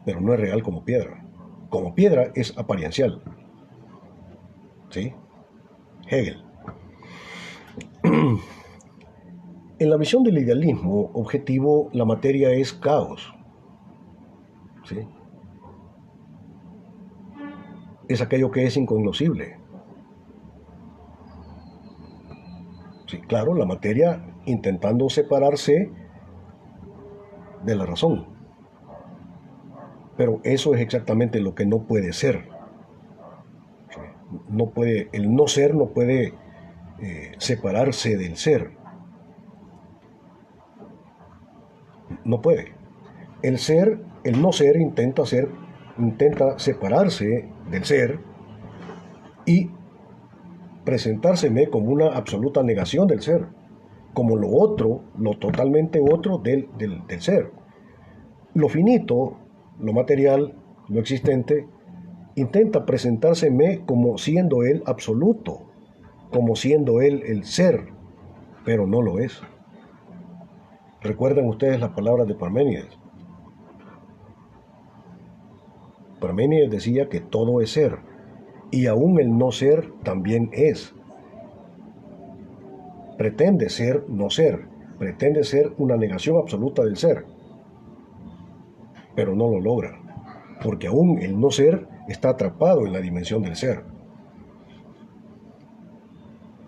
Pero no es real como piedra. Como piedra es apariencial. ¿Sí? Hegel. En la visión del idealismo objetivo, la materia es caos. ¿Sí? Es aquello que es incognoscible. Sí, claro, la materia intentando separarse de la razón. Pero eso es exactamente lo que no puede ser. Sí, no puede, el no ser no puede separarse del ser. No puede. El ser, el no ser intenta separarse del ser y presentárseme como una absoluta negación del ser, como lo otro, lo totalmente otro del ser. Lo finito, lo material, lo existente, intenta presentárseme como siendo él absoluto, como siendo él el ser, pero no lo es. ¿Recuerdan ustedes las palabras de Parménides? Parménides decía que todo es ser, y aún el no ser también es. Pretende ser no ser, pretende ser una negación absoluta del ser, pero no lo logra, porque aún el no ser está atrapado en la dimensión del ser.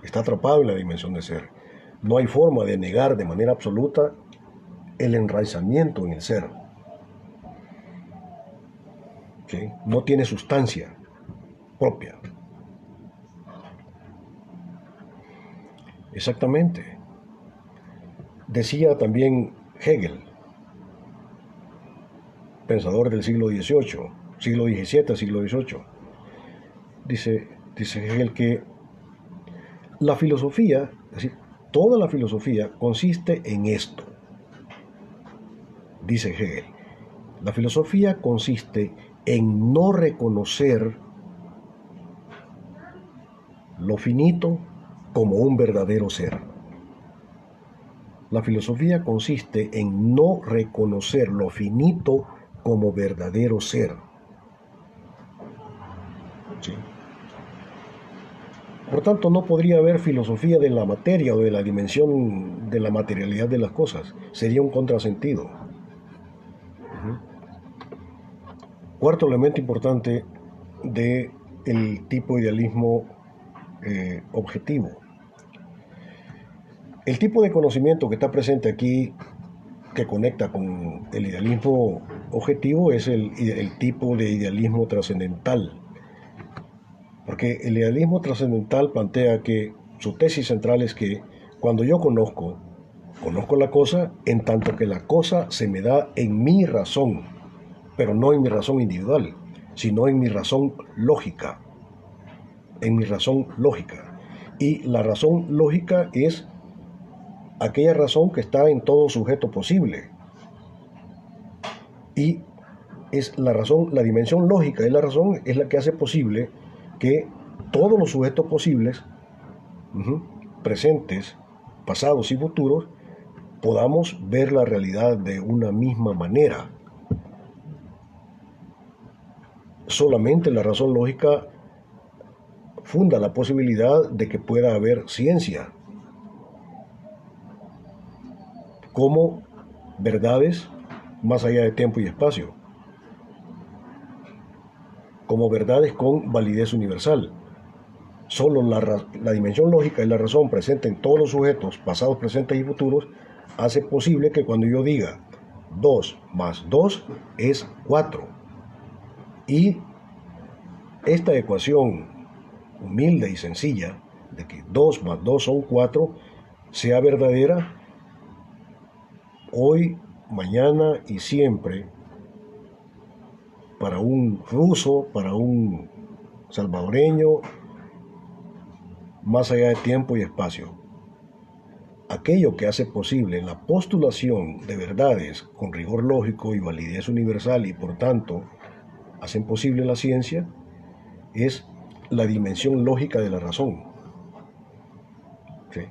Está atrapado en la dimensión del ser. No hay forma de negar de manera absoluta el enraizamiento en el ser. ¿Sí? No tiene sustancia propia. Exactamente. Decía también Hegel, pensador del siglo XVIII, siglo XVII, siglo XVIII. Dice Hegel que la filosofía, es decir, toda la filosofía consiste en esto. Dice Hegel, la filosofía consiste en no reconocer lo finito como un verdadero ser. La filosofía consiste en no reconocer lo finito como verdadero ser. ¿Sí? Por tanto, no podría haber filosofía de la materia o de la dimensión de la materialidad de las cosas. Sería un contrasentido. Cuarto elemento importante del tipo de idealismo objetivo. El tipo de conocimiento que está presente aquí, que conecta con el idealismo objetivo, es el tipo de idealismo trascendental. Porque el idealismo trascendental plantea que su tesis central es que cuando yo conozco la cosa en tanto que la cosa se me da en mi razón, pero no en mi razón individual, sino en mi razón lógica. En mi razón lógica. Y la razón lógica es aquella razón que está en todo sujeto posible. Y es la razón, la dimensión lógica de la razón es la que hace posible que todos los sujetos posibles, presentes, pasados y futuros, podamos ver la realidad de una misma manera. Solamente la razón lógica funda la posibilidad de que pueda haber ciencia. como verdades más allá de tiempo y espacio, como verdades con validez universal. Solo la dimensión lógica y la razón presente en todos los sujetos, pasados, presentes y futuros, hace posible que cuando yo diga 2 más 2 es 4. Y esta ecuación humilde y sencilla de que 2 más 2 son 4 sea verdadera hoy, mañana y siempre para un ruso, para un salvadoreño, más allá de tiempo y espacio. Aquello que hace posible la postulación de verdades con rigor lógico y validez universal y por tanto hacen posible la ciencia es la dimensión lógica de la razón. ¿Sí?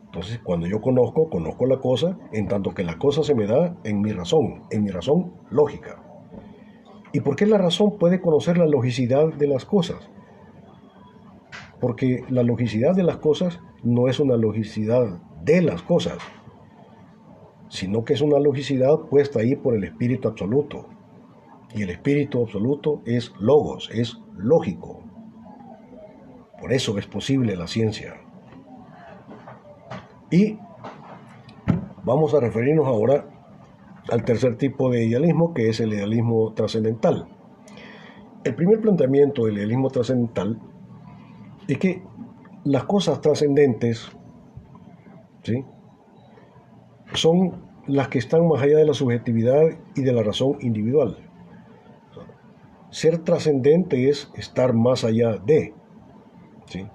Entonces, cuando yo conozco la cosa, en tanto que la cosa se me da en mi razón lógica. ¿Y por qué la razón puede conocer la logicidad de las cosas? Porque la logicidad de las cosas no es una logicidad de las cosas, sino que es una logicidad puesta ahí por el espíritu absoluto. Y el espíritu absoluto es logos, es lógico. Por eso es posible la ciencia. Y vamos a referirnos ahora al tercer tipo de idealismo, que es el idealismo trascendental. El primer planteamiento del idealismo trascendental es que las cosas trascendentes, ¿sí?, son las que están más allá de la subjetividad y de la razón individual. Ser trascendente es estar más allá de, ¿sí?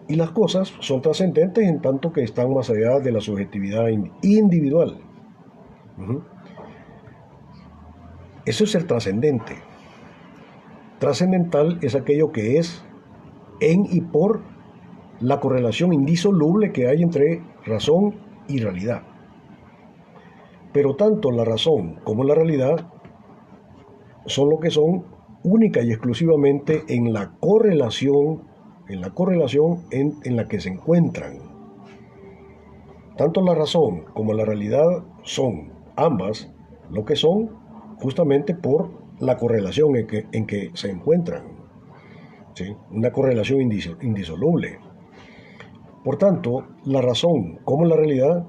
Y las cosas son trascendentes en tanto que están más allá de la subjetividad individual. Eso es ser trascendente. Trascendental es aquello que es en y por la correlación indisoluble que hay entre razón y realidad. Pero tanto la razón como la realidad son lo que son única y exclusivamente en la correlación en la que se encuentran. Tanto la razón como la realidad son ambas lo que son justamente por la correlación en que se encuentran, ¿sí? Una correlación indisoluble. Por tanto, la razón como la realidad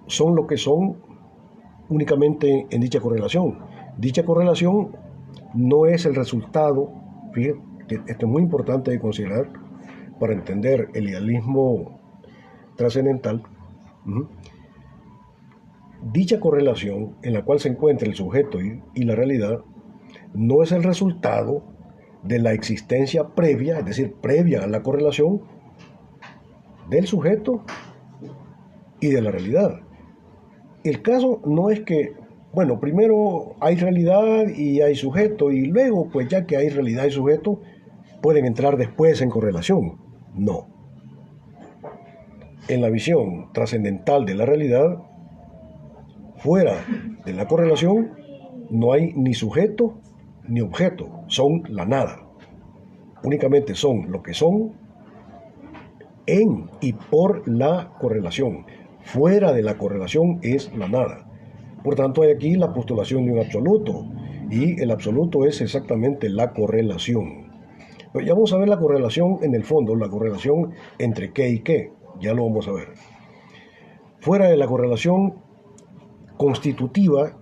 son lo que son únicamente en dicha correlación. Dicha correlación no es el resultado, fíjate, esto es muy importante de considerar para entender el idealismo trascendental. Dicha correlación en la cual se encuentra el sujeto y la realidad no es el resultado de la existencia previa, es decir, previa a la correlación del sujeto y de la realidad. El caso no es que, bueno, primero hay realidad y hay sujeto y luego, pues ya que hay realidad y sujeto, pueden entrar después en correlación. No. En la visión trascendental de la realidad, fuera de la correlación, no hay ni sujeto ni objeto, son la nada. Únicamente son lo que son en y por la correlación. Fuera de la correlación es la nada. Por tanto, hay aquí la postulación de un absoluto, y el absoluto es exactamente la correlación. Pero ya vamos a ver la correlación en el fondo, la correlación entre qué y qué, ya lo vamos a ver. Fuera de la correlación constitutiva,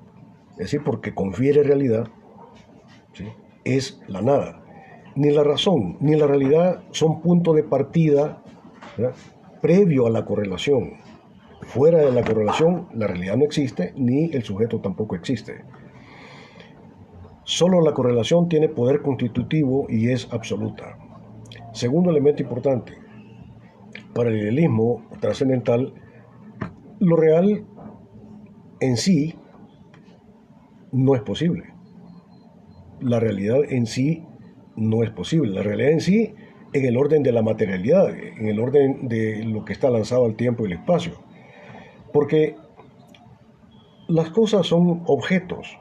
es decir, porque confiere realidad, ¿sí?, es la nada. Ni la razón ni la realidad son punto de partida, ¿verdad?, previo a la correlación. Fuera de la correlación, la realidad no existe, ni el sujeto tampoco existe. Solo la correlación tiene poder constitutivo y es absoluta. Segundo elemento importante, para el idealismo trascendental, lo real en sí no es posible. La realidad en sí no es posible. La realidad en sí en el orden de la materialidad, en el orden de lo que está lanzado al tiempo y el espacio. Porque las cosas son objetos,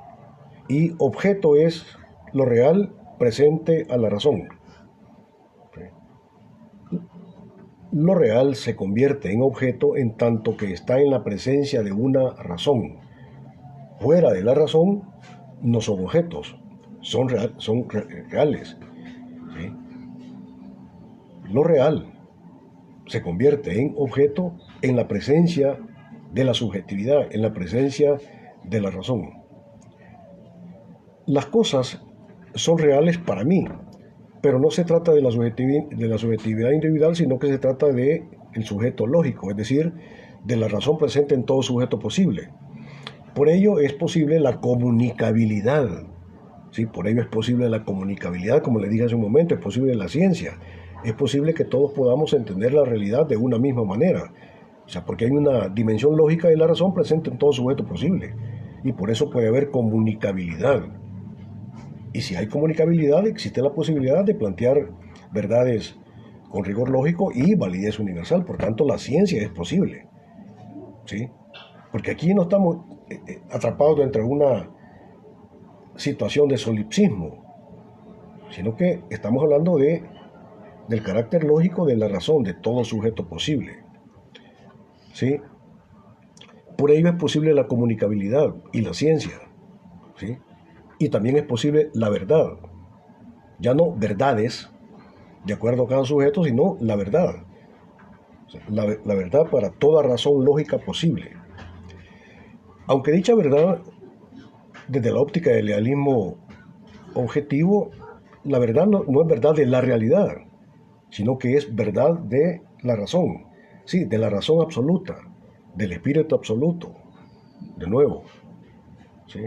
y objeto es lo real presente a la razón. Lo real se convierte en objeto en tanto que está en la presencia de una razón. Fuera de la razón no son objetos, son reales. ¿Sí? Lo real se convierte en objeto en la presencia de la subjetividad, en la presencia de la razón. Las cosas son reales para mí, pero no se trata de la subjetividad individual, sino que se trata de el sujeto lógico, es decir, de la razón presente en todo sujeto posible. Por ello es posible la comunicabilidad. ¿Sí? Por ello es posible la comunicabilidad, como le dije hace un momento, es posible la ciencia. Es posible que todos podamos entender la realidad de una misma manera. O sea, porque hay una dimensión lógica de la razón presente en todo sujeto posible. Y por eso puede haber comunicabilidad. Y si hay comunicabilidad, existe la posibilidad de plantear verdades con rigor lógico y validez universal. Por tanto, la ciencia es posible. ¿Sí? Porque aquí no estamos atrapados dentro de una situación de solipsismo, sino que estamos hablando del carácter lógico de la razón de todo sujeto posible. ¿Sí? Por ello es posible la comunicabilidad y la ciencia. ¿Sí? Y también es posible la verdad. Ya no verdades, de acuerdo a cada sujeto, sino la verdad. O sea, la verdad para toda razón lógica posible. Aunque dicha verdad, desde la óptica del idealismo objetivo, la verdad no es verdad de la realidad, sino que es verdad de la razón. Sí, de la razón absoluta, del espíritu absoluto, de nuevo. ¿Sí?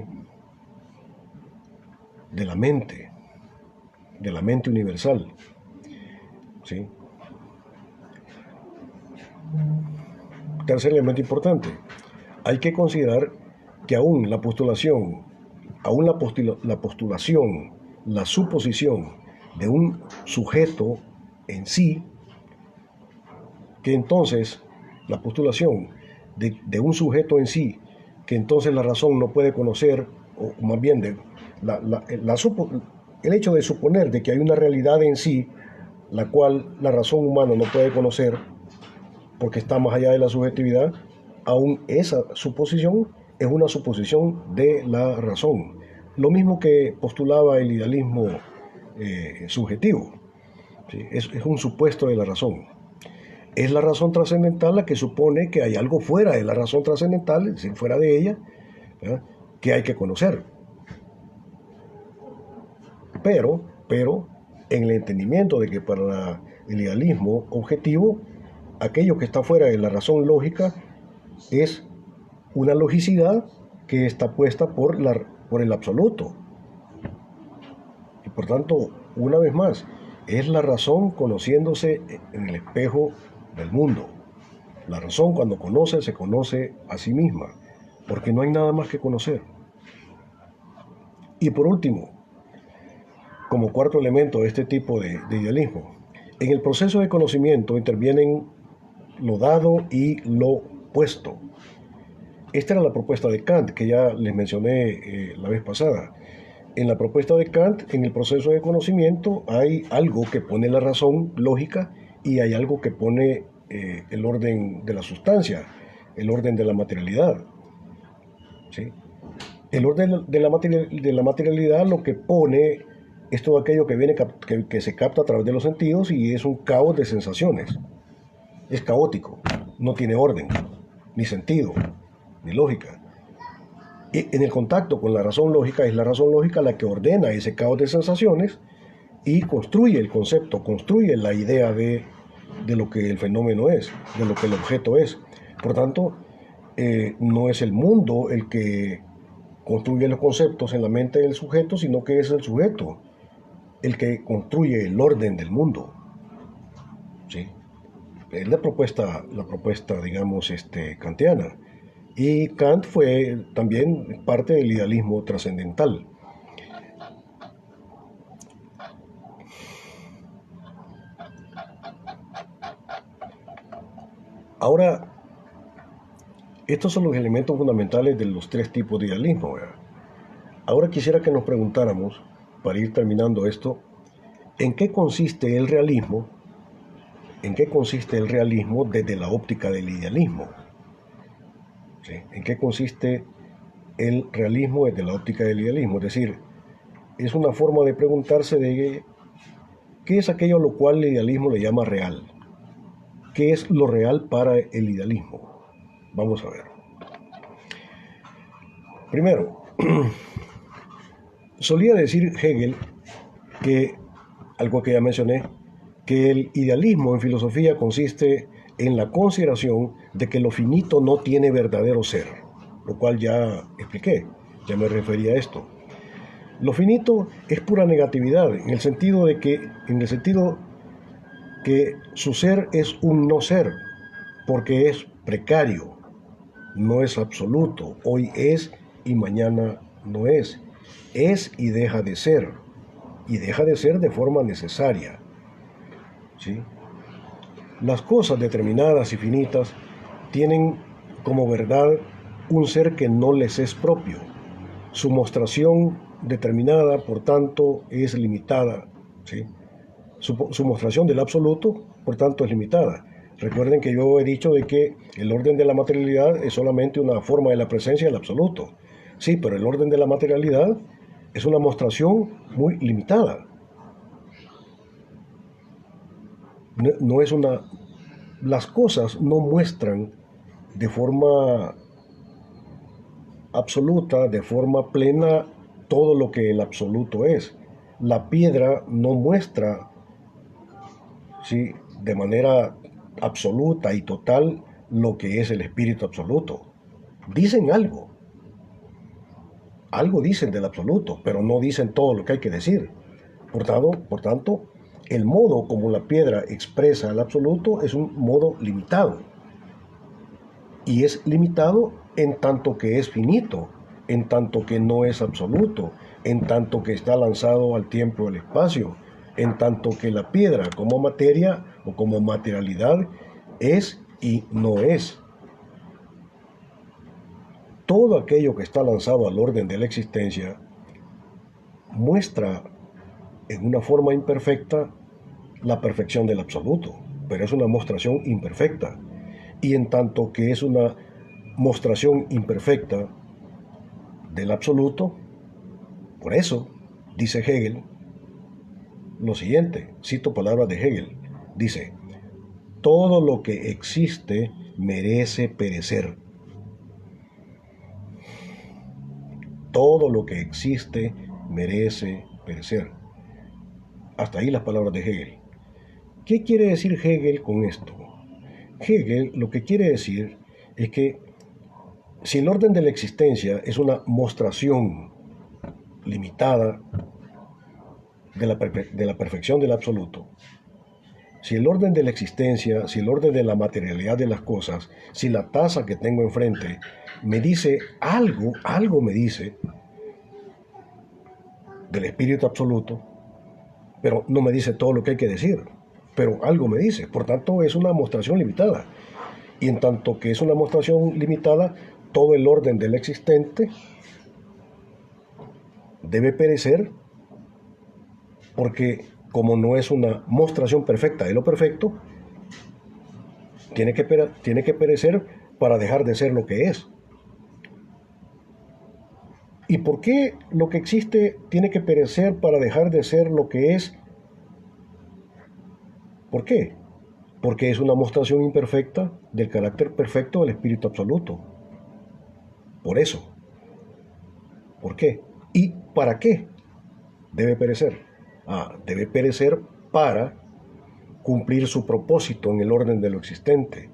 De la mente universal. ¿Sí? Tercer elemento importante, hay que considerar que aún la postulación, la suposición de un sujeto en sí, que entonces la postulación de un sujeto en sí, que entonces la razón no puede conocer, o más bien el hecho de suponer de que hay una realidad en sí, la cual la razón humana no puede conocer, porque está más allá de la subjetividad, aún esa suposición es una suposición de la razón. Lo mismo que postulaba el idealismo subjetivo. ¿Sí? Es un supuesto de la razón. Es la razón trascendental la que supone que hay algo fuera de la razón trascendental, es decir, fuera de ella, ¿verdad?, que hay que conocer. Pero, en el entendimiento de que para el idealismo objetivo, aquello que está fuera de la razón lógica es una logicidad que está puesta por el absoluto. Y por tanto, una vez más, es la razón conociéndose en el espejo del mundo. La razón, cuando conoce, se conoce a sí misma, porque no hay nada más que conocer. Y por último, como cuarto elemento de este tipo de idealismo, en el proceso de conocimiento intervienen lo dado y lo puesto. Esta era la propuesta de Kant, que ya les mencioné la vez pasada. En la propuesta de Kant, en el proceso de conocimiento, hay algo que pone la razón lógica y hay algo que pone el orden de la sustancia, el orden de la materialidad. ¿Sí? El orden de la materialidad lo que pone es todo aquello que se capta a través de los sentidos y es un caos de sensaciones. Es caótico, no tiene orden, ni sentido, ni lógica. Y en el contacto con la razón lógica, es la razón lógica la que ordena ese caos de sensaciones y construye el concepto, construye la idea de lo que el fenómeno es, de lo que el objeto es. Por tanto, no es el mundo el que construye los conceptos en la mente del sujeto, sino que es el sujeto el que construye el orden del mundo. ¿Sí? Es la propuesta, digamos, kantiana. Y Kant fue también parte del idealismo trascendental. Ahora, estos son los elementos fundamentales de los tres tipos de idealismo, ¿verdad? Ahora quisiera que nos preguntáramos, para ir terminando esto, ¿en qué consiste el realismo en qué consiste el realismo desde la óptica del idealismo. ¿Sí? ¿En qué consiste el realismo desde la óptica del idealismo? Es decir, es una forma de preguntarse de qué es aquello a lo cual el idealismo le llama real. ¿Qué es lo real para el idealismo? Vamos a ver. Primero, solía decir Hegel que, algo que ya mencioné, que el idealismo en filosofía consiste en la consideración de que lo finito no tiene verdadero ser, lo cual ya expliqué, ya me refería a esto. Lo finito es pura negatividad, en el sentido que su ser es un no ser, porque es precario, no es absoluto, hoy es y mañana no es y deja de ser de forma necesaria. ¿Sí? Las cosas determinadas y finitas tienen como verdad un ser que no les es propio. Su mostración determinada, por tanto, es limitada. ¿Sí? Su mostración del absoluto, por tanto, es limitada. Recuerden que yo he dicho de que el orden de la materialidad es solamente una forma de la presencia del absoluto. Sí, pero el orden de la materialidad es una mostración muy limitada. No es una... Las cosas no muestran de forma absoluta, de forma plena, todo lo que el absoluto es. La piedra no muestra, ¿sí?, de manera absoluta y total lo que es el espíritu absoluto. Dicen algo dicen del absoluto, pero no dicen todo lo que hay que decir. Por tanto, el modo como la piedra expresa el absoluto es un modo limitado. Y es limitado en tanto que es finito, en tanto que no es absoluto, en tanto que está lanzado al tiempo y al espacio, en tanto que la piedra como materia o como materialidad es y no es. Todo aquello que está lanzado al orden de la existencia muestra en una forma imperfecta la perfección del absoluto, pero es una mostración imperfecta. Y en tanto que es una mostración imperfecta del absoluto, por eso dice Hegel lo siguiente, cito palabras de Hegel, dice, todo lo que existe merece perecer. Todo lo que existe merece perecer. Hasta ahí las palabras de Hegel. ¿Qué quiere decir Hegel con esto? Hegel lo que quiere decir es que si el orden de la existencia es una mostración limitada de la perfección del absoluto, si el orden de la existencia, si el orden de la materialidad de las cosas, si la taza que tengo enfrente me dice algo me dice del espíritu absoluto, pero no me dice todo lo que hay que decir, pero algo me dice, por tanto es una mostración limitada. Y en tanto que es una mostración limitada, todo el orden del existente debe perecer, porque como no es una mostración perfecta de lo perfecto, tiene que perecer para dejar de ser lo que es. ¿Y por qué lo que existe tiene que perecer para dejar de ser lo que es? ¿Por qué? Porque es una mostración imperfecta del carácter perfecto del espíritu absoluto. Por eso. ¿Por qué? ¿Y para qué debe perecer? Debe perecer para cumplir su propósito en el orden de lo existente.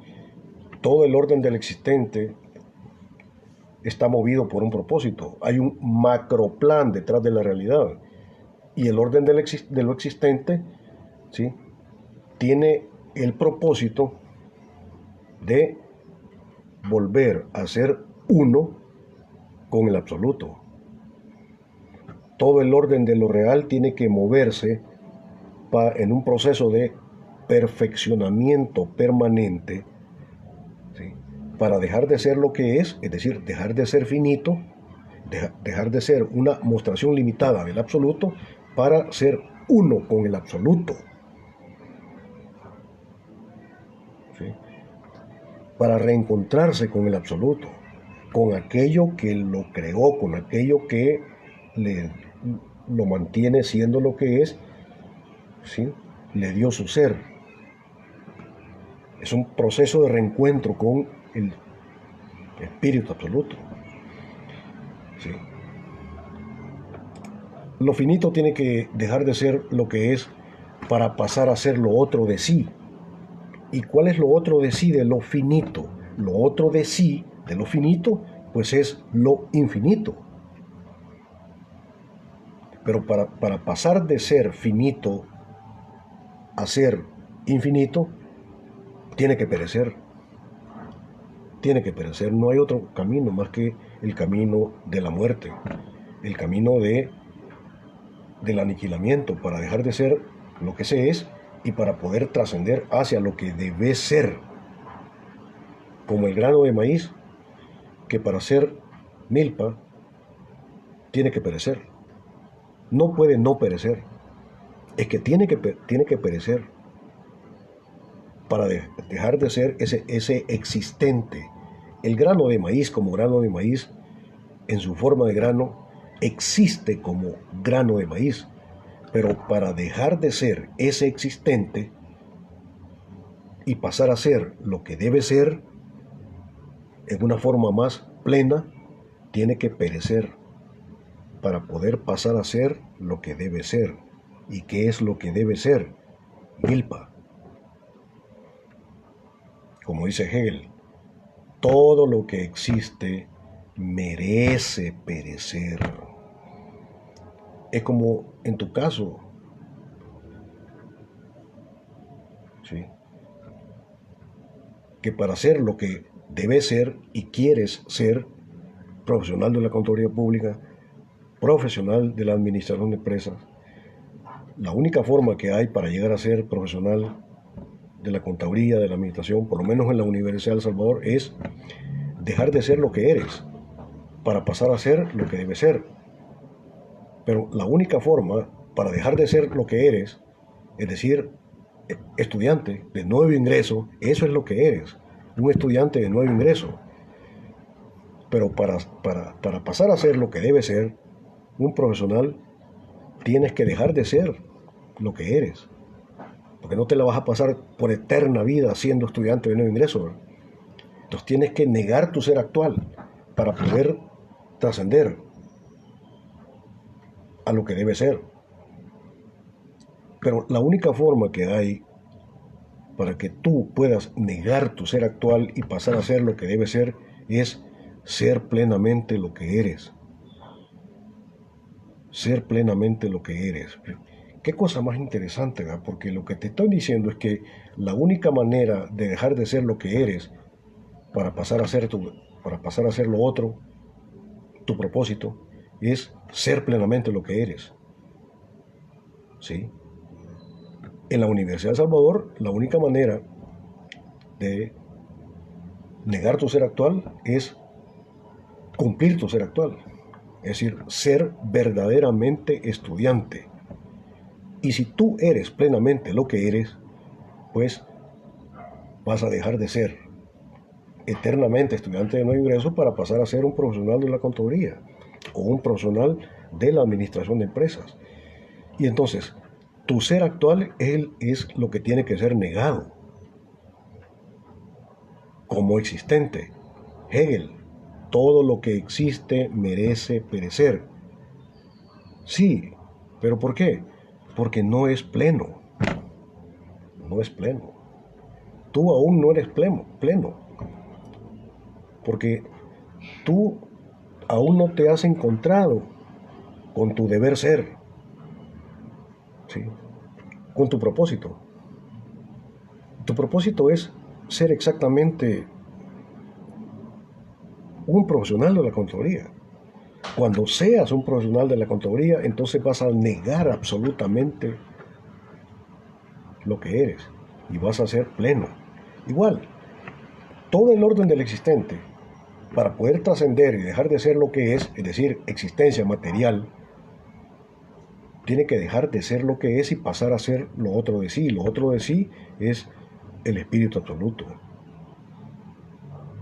Todo el orden del existente está movido por un propósito. Hay un macroplan detrás de la realidad. Y el orden de lo existente, ¿sí?, tiene el propósito de volver a ser uno con el absoluto. Todo el orden de lo real tiene que moverse en un proceso de perfeccionamiento permanente, ¿sí?, para dejar de ser lo que es decir, dejar de ser finito, dejar de ser una mostración limitada del absoluto, para ser uno con el absoluto. para reencontrarse con el absoluto, con aquello que lo creó, con aquello que lo mantiene siendo lo que es, ¿sí? Le dio su ser. Es un proceso de reencuentro con el espíritu absoluto. ¿Sí? Lo finito tiene que dejar de ser lo que es para pasar a ser lo otro de sí. ¿Y cuál es lo otro de sí de lo finito? Lo otro de sí de lo finito, pues es lo infinito. Pero para pasar de ser finito a ser infinito, tiene que perecer. Tiene que perecer. No hay otro camino más que el camino de la muerte, el camino del aniquilamiento, para dejar de ser lo que se es y para poder trascender hacia lo que debe ser. Como el grano de maíz, que para ser milpa tiene que perecer. No puede no perecer. Es que tiene que perecer para dejar de ser ese existente. El grano de maíz como grano de maíz, en su forma de grano, existe como grano de maíz. Pero para dejar de ser ese existente y pasar a ser lo que debe ser, en una forma más plena, tiene que perecer para poder pasar a ser lo que debe ser. ¿Y qué es lo que debe ser? Milpa. Como dice Hegel, todo lo que existe merece perecer. Es como en tu caso, ¿sí? Que para ser lo que debes ser y quieres ser, profesional de la contaduría pública, profesional de la administración de empresas, la única forma que hay para llegar a ser profesional de la contaduría, de la administración, por lo menos en la Universidad de El Salvador, es dejar de ser lo que eres para pasar a ser lo que debes ser. Pero la única forma para dejar de ser lo que eres, es decir, estudiante de nuevo ingreso, eso es lo que eres, un estudiante de nuevo ingreso. Pero para pasar a ser lo que debe ser, un profesional, tienes que dejar de ser lo que eres. Porque no te la vas a pasar por eterna vida siendo estudiante de nuevo ingreso, ¿verdad? Entonces tienes que negar tu ser actual para poder trascender a lo que debe ser. Pero la única forma que hay para que tú puedas negar tu ser actual y pasar a ser lo que debe ser es ser plenamente lo que eres. Ser plenamente lo que eres. Qué cosa más interesante, ¿verdad? Porque lo que te estoy diciendo es que la única manera de dejar de ser lo que eres para pasar a ser lo otro, tu propósito, es ser plenamente lo que eres. ¿Sí? En la Universidad de El Salvador, la única manera de negar tu ser actual es cumplir tu ser actual. Es decir, ser verdaderamente estudiante. Y si tú eres plenamente lo que eres, pues vas a dejar de ser eternamente estudiante de nuevo ingreso para pasar a ser un profesional de la contaduría o un profesional de la administración de empresas. Y entonces, tu ser actual es lo que tiene que ser negado como existente. Hegel, todo lo que existe merece perecer. Sí, pero ¿por qué? Porque no es pleno. No es pleno. Tú aún no eres pleno. Porque tú aún no te has encontrado con tu deber ser, ¿sí? Con tu propósito. Tu propósito es ser exactamente un profesional de la contaduría. Cuando seas un profesional de la contaduría, entonces vas a negar absolutamente lo que eres y vas a ser pleno. Igual, todo el orden del existente, para poder trascender y dejar de ser lo que es decir, existencia material, tiene que dejar de ser lo que es y pasar a ser lo otro de sí. Lo otro de sí es el espíritu absoluto.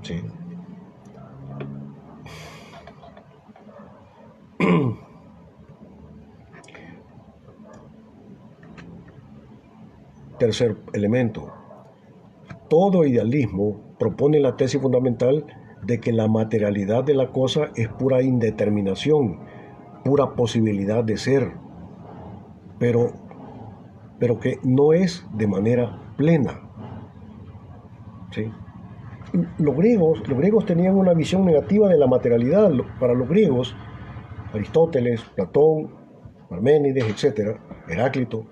¿sí? Tercer elemento. Todo idealismo propone la tesis fundamental de que la materialidad de la cosa es pura indeterminación, pura posibilidad de ser, pero que no es de manera plena. ¿Sí? Los griegos tenían una visión negativa de la materialidad. Para los griegos, Aristóteles, Platón, Parménides, etc., Heráclito,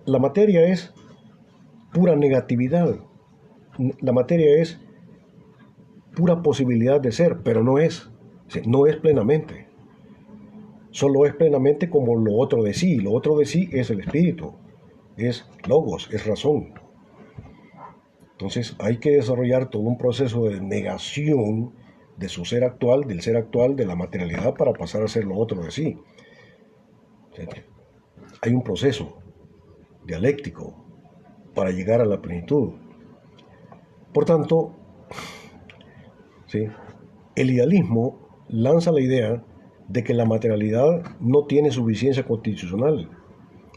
la materia es pura negatividad. La materia es pura posibilidad de ser, pero no es plenamente. Solo es plenamente como lo otro de sí. Lo otro de sí es el espíritu, es logos, es razón. Entonces hay que desarrollar todo un proceso de negación de su ser actual, del ser actual, de la materialidad, para pasar a ser lo otro de sí. Hay un proceso dialéctico para llegar a la plenitud. Por tanto, ¿sí?, el idealismo lanza la idea de que la materialidad no tiene suficiencia constitucional,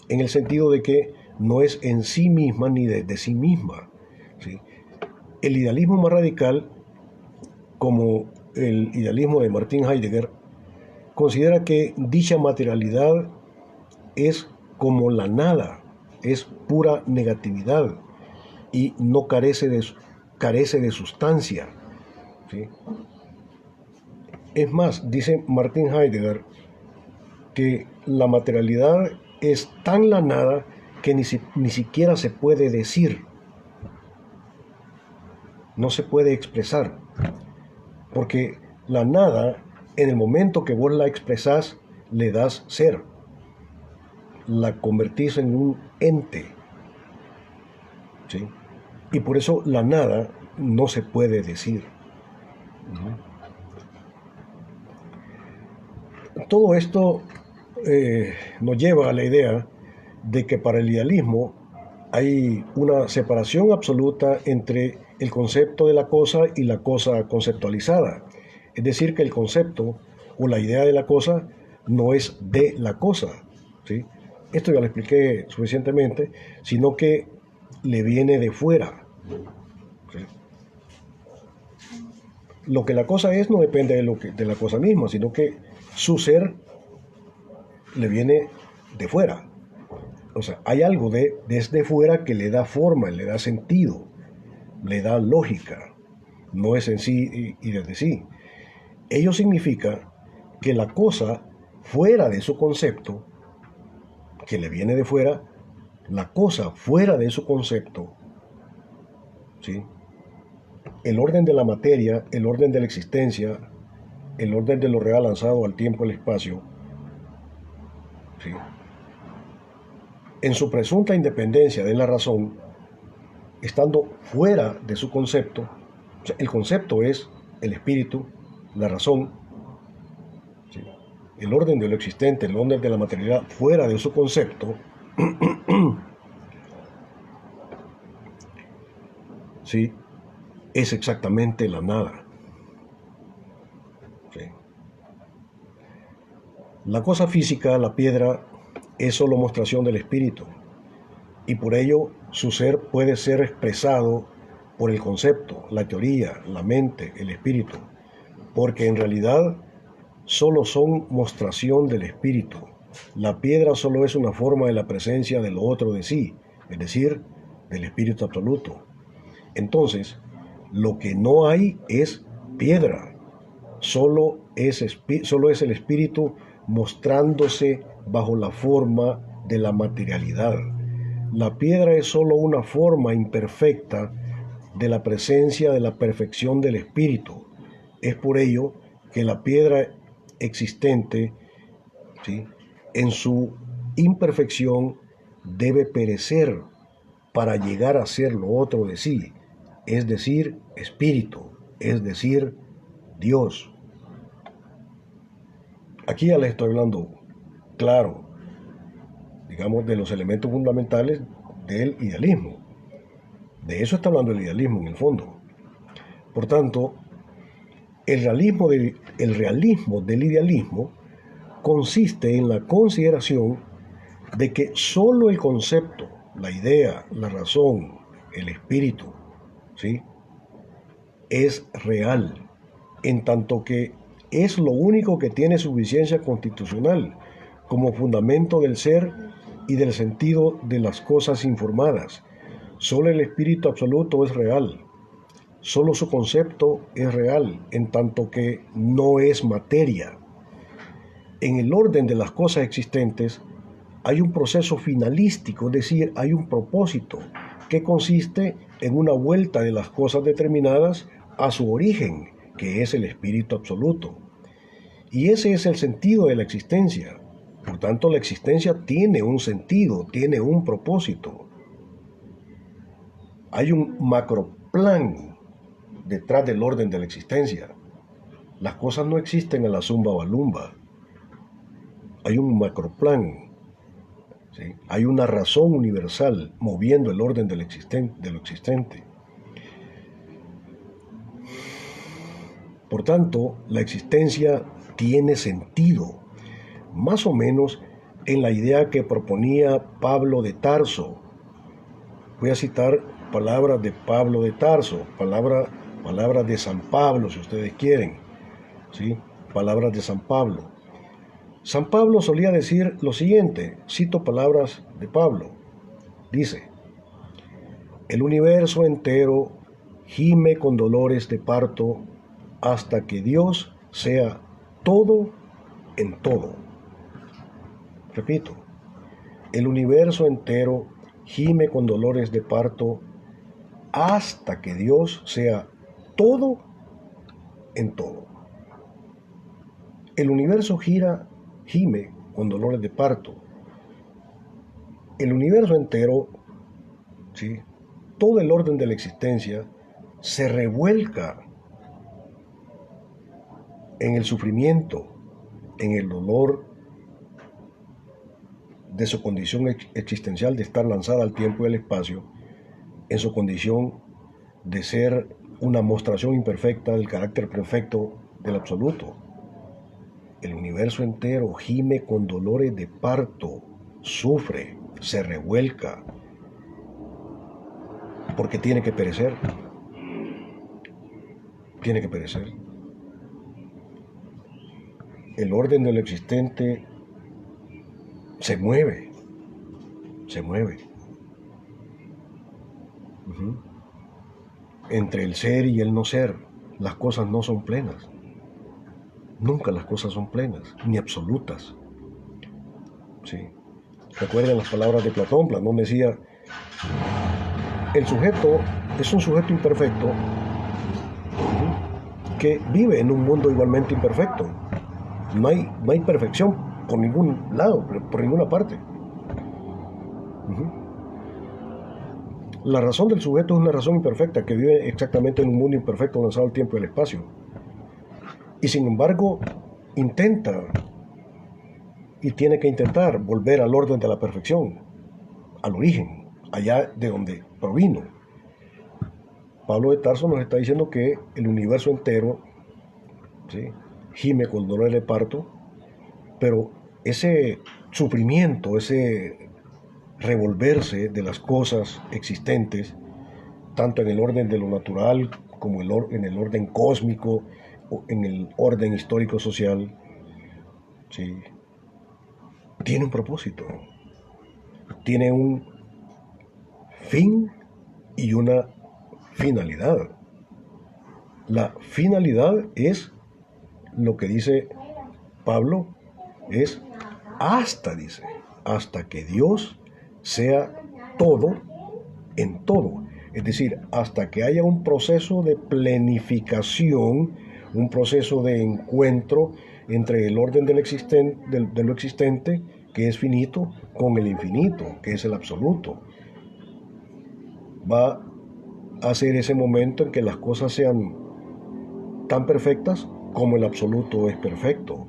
en el sentido de que no es en sí misma ni de sí misma. ¿Sí? El idealismo más radical, como el idealismo de Martin Heidegger, considera que dicha materialidad es como la nada, es pura negatividad y no carece de sustancia. ¿Sí? Es más, dice Martin Heidegger, que la materialidad es tan la nada que ni siquiera se puede decir, no se puede expresar, porque la nada, en el momento que vos la expresás, le das ser, la convertís en un ente, ¿sí? Y por eso la nada no se puede decir. Todo esto nos lleva a la idea de que para el idealismo hay una separación absoluta entre el concepto de la cosa y la cosa conceptualizada. Es decir, que el concepto o la idea de la cosa no es de la cosa, ¿sí? Esto ya lo expliqué suficientemente, sino que le viene de fuera. ¿Sí? Lo que la cosa es no depende de la cosa misma, sino que su ser le viene de fuera. O sea, hay algo desde fuera que le da forma, le da sentido, le da lógica. No es en sí y desde sí. Ello significa que la cosa fuera de su concepto, que le viene de fuera, la cosa fuera de su concepto, ¿sí?, el orden de la materia, el orden de la existencia, el orden de lo real lanzado al tiempo y el espacio, ¿sí?, en su presunta independencia de la razón, estando fuera de su concepto, o sea, el concepto es el espíritu, la razón, ¿sí?, el orden de lo existente, el orden de la materialidad fuera de su concepto, ¿sí?, es exactamente la nada. ¿Sí? La cosa física, la piedra, es solo mostración del espíritu, y por ello su ser puede ser expresado por el concepto, la teoría, la mente, el espíritu, porque en realidad solo son mostración del espíritu. La piedra solo es una forma de la presencia de lo otro de sí, es decir, del espíritu absoluto. Entonces, lo que no hay es piedra, solo es el espíritu mostrándose bajo la forma de la materialidad. La piedra es solo una forma imperfecta de la presencia de la perfección del espíritu. Es por ello que la piedra existente, ¿sí?, en su imperfección debe perecer para llegar a ser lo otro de sí, es decir, espíritu, es decir, Dios. Aquí ya les estoy hablando, claro, digamos, de los elementos fundamentales del idealismo. De eso está hablando el idealismo en el fondo. Por tanto, El realismo del idealismo consiste en la consideración de que solo el concepto, la idea, la razón, el espíritu, ¿sí?, es real, en tanto que es lo único que tiene suficiencia constitucional como fundamento del ser y del sentido de las cosas informadas. Solo el espíritu absoluto es real. Solo su concepto es real, en tanto que no es materia. En el orden de las cosas existentes hay un proceso finalístico, es decir, hay un propósito que consiste en una vuelta de las cosas determinadas a su origen, que es el espíritu absoluto. Y ese es el sentido de la existencia. Por tanto, la existencia tiene un sentido, tiene un propósito. Hay un macroplan detrás del orden de la existencia. Las cosas no existen a la zumba o balumba. Hay un macroplan, ¿sí? Hay una razón universal moviendo el orden de lo existente. Por tanto, la existencia tiene sentido, más o menos en la idea que proponía Pablo de Tarso. Voy a citar palabras de Pablo de Tarso, palabras de San Pablo, si ustedes quieren, ¿sí? Palabras de San Pablo. San Pablo solía decir lo siguiente, cito palabras de Pablo, dice: el universo entero gime con dolores de parto hasta que Dios sea todo en todo. Repito, el universo entero gime con dolores de parto hasta que Dios sea todo en todo. El universo gime con dolores de parto. El universo entero, ¿sí?, todo el orden de la existencia se revuelca en el sufrimiento, en el dolor de su condición existencial de estar lanzada al tiempo y al espacio, en su condición de ser una mostración imperfecta del carácter perfecto del absoluto. El universo entero gime con dolores de parto, sufre, se revuelca, porque tiene que perecer. Tiene que perecer. El orden de lo existente se mueve. Entre el ser y el no ser, las cosas no son plenas. Nunca las cosas son plenas, ni absolutas. Sí. Recuerden las palabras de Platón. Platón decía: el sujeto es un sujeto imperfecto que vive en un mundo igualmente imperfecto. No hay perfección por ningún lado, por ninguna parte. La razón del sujeto es una razón imperfecta que vive exactamente en un mundo imperfecto lanzado al tiempo y al espacio. Y sin embargo, intenta y tiene que intentar volver al orden de la perfección, al origen, allá de donde provino. Pablo de Tarso nos está diciendo que el universo entero, ¿sí?, gime con dolor de parto, pero ese sufrimiento, ese revolverse de las cosas existentes, tanto en el orden de lo natural como en el orden cósmico o en el orden histórico-social, ¿sí?, tiene un propósito, tiene un fin y una finalidad. La finalidad es lo que dice Pablo, es hasta que Dios sea todo en todo. Es decir, hasta que haya un proceso de plenificación, un proceso de encuentro entre el orden de lo existente, que es finito, con el infinito, que es el absoluto. Va a ser ese momento en que las cosas sean tan perfectas como el absoluto es perfecto.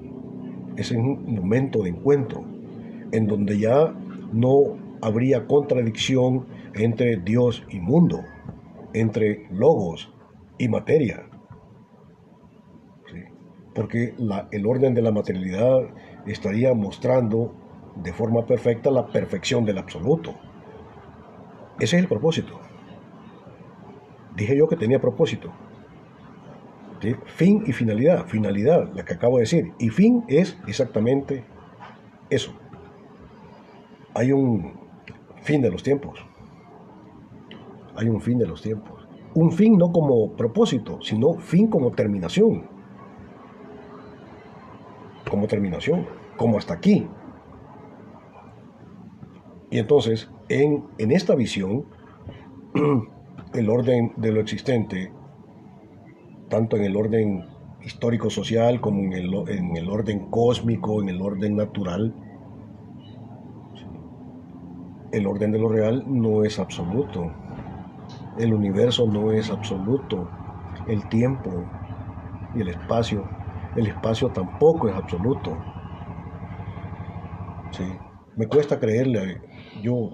Ese es un momento de encuentro, en donde ya no habría contradicción entre Dios y mundo, entre logos y materia. porque el orden de la materialidad estaría mostrando de forma perfecta la perfección del absoluto. Ese es el propósito. Dije yo que tenía propósito. ¿Sí? Fin y finalidad. Finalidad, la que acabo de decir. Y fin es exactamente eso. Hay un fin de los tiempos. Hay un fin de los tiempos. Un fin no como propósito, sino fin como terminación. Como terminación. Como hasta aquí. Y entonces, en esta visión, el orden de lo existente, tanto en el orden histórico-social como en el orden cósmico, en el orden natural, el orden de lo real no es absoluto. El universo no es absoluto. El tiempo y el espacio tampoco es absoluto. ¿Sí? Me cuesta creerle,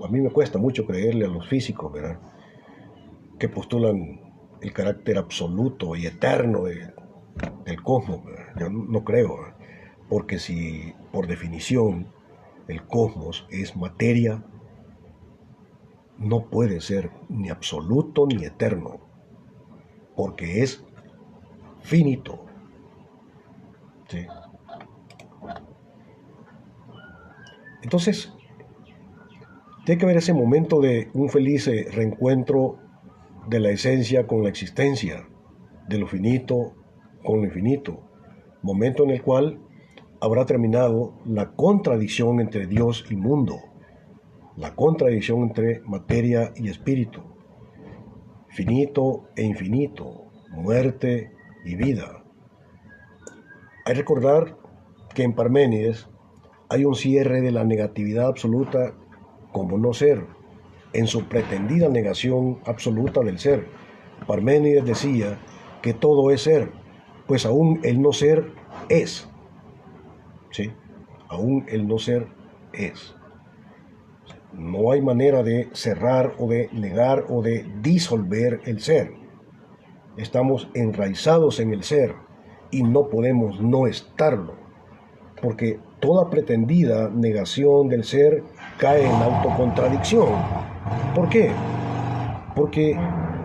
a mí me cuesta mucho creerle a los físicos, ¿verdad?, que postulan el carácter absoluto y eterno del cosmos, ¿verdad? Yo no creo, ¿verdad?, porque si por definición el cosmos es materia, no puede ser ni absoluto ni eterno, porque es finito. ¿Sí? Entonces, tiene que haber ese momento de un feliz reencuentro de la esencia con la existencia, de lo finito con lo infinito, momento en el cual habrá terminado la contradicción entre Dios y mundo, la contradicción entre materia y espíritu, finito e infinito, muerte y vida. Hay que recordar que en Parménides hay un cierre de la negatividad absoluta como no ser, en su pretendida negación absoluta del ser. Parménides decía que todo es ser, pues aún el no ser es. ¿Sí? Aún el no ser es. No hay manera de cerrar o de negar o de disolver el ser. Estamos enraizados en el ser y no podemos no estarlo, porque toda pretendida negación del ser cae en autocontradicción. ¿Por qué? Porque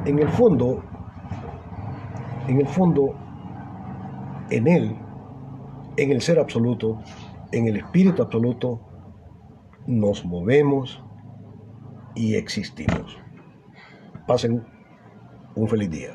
en el fondo, en él, en el ser absoluto, en el espíritu absoluto, nos movemos y existimos. Pasen un feliz día.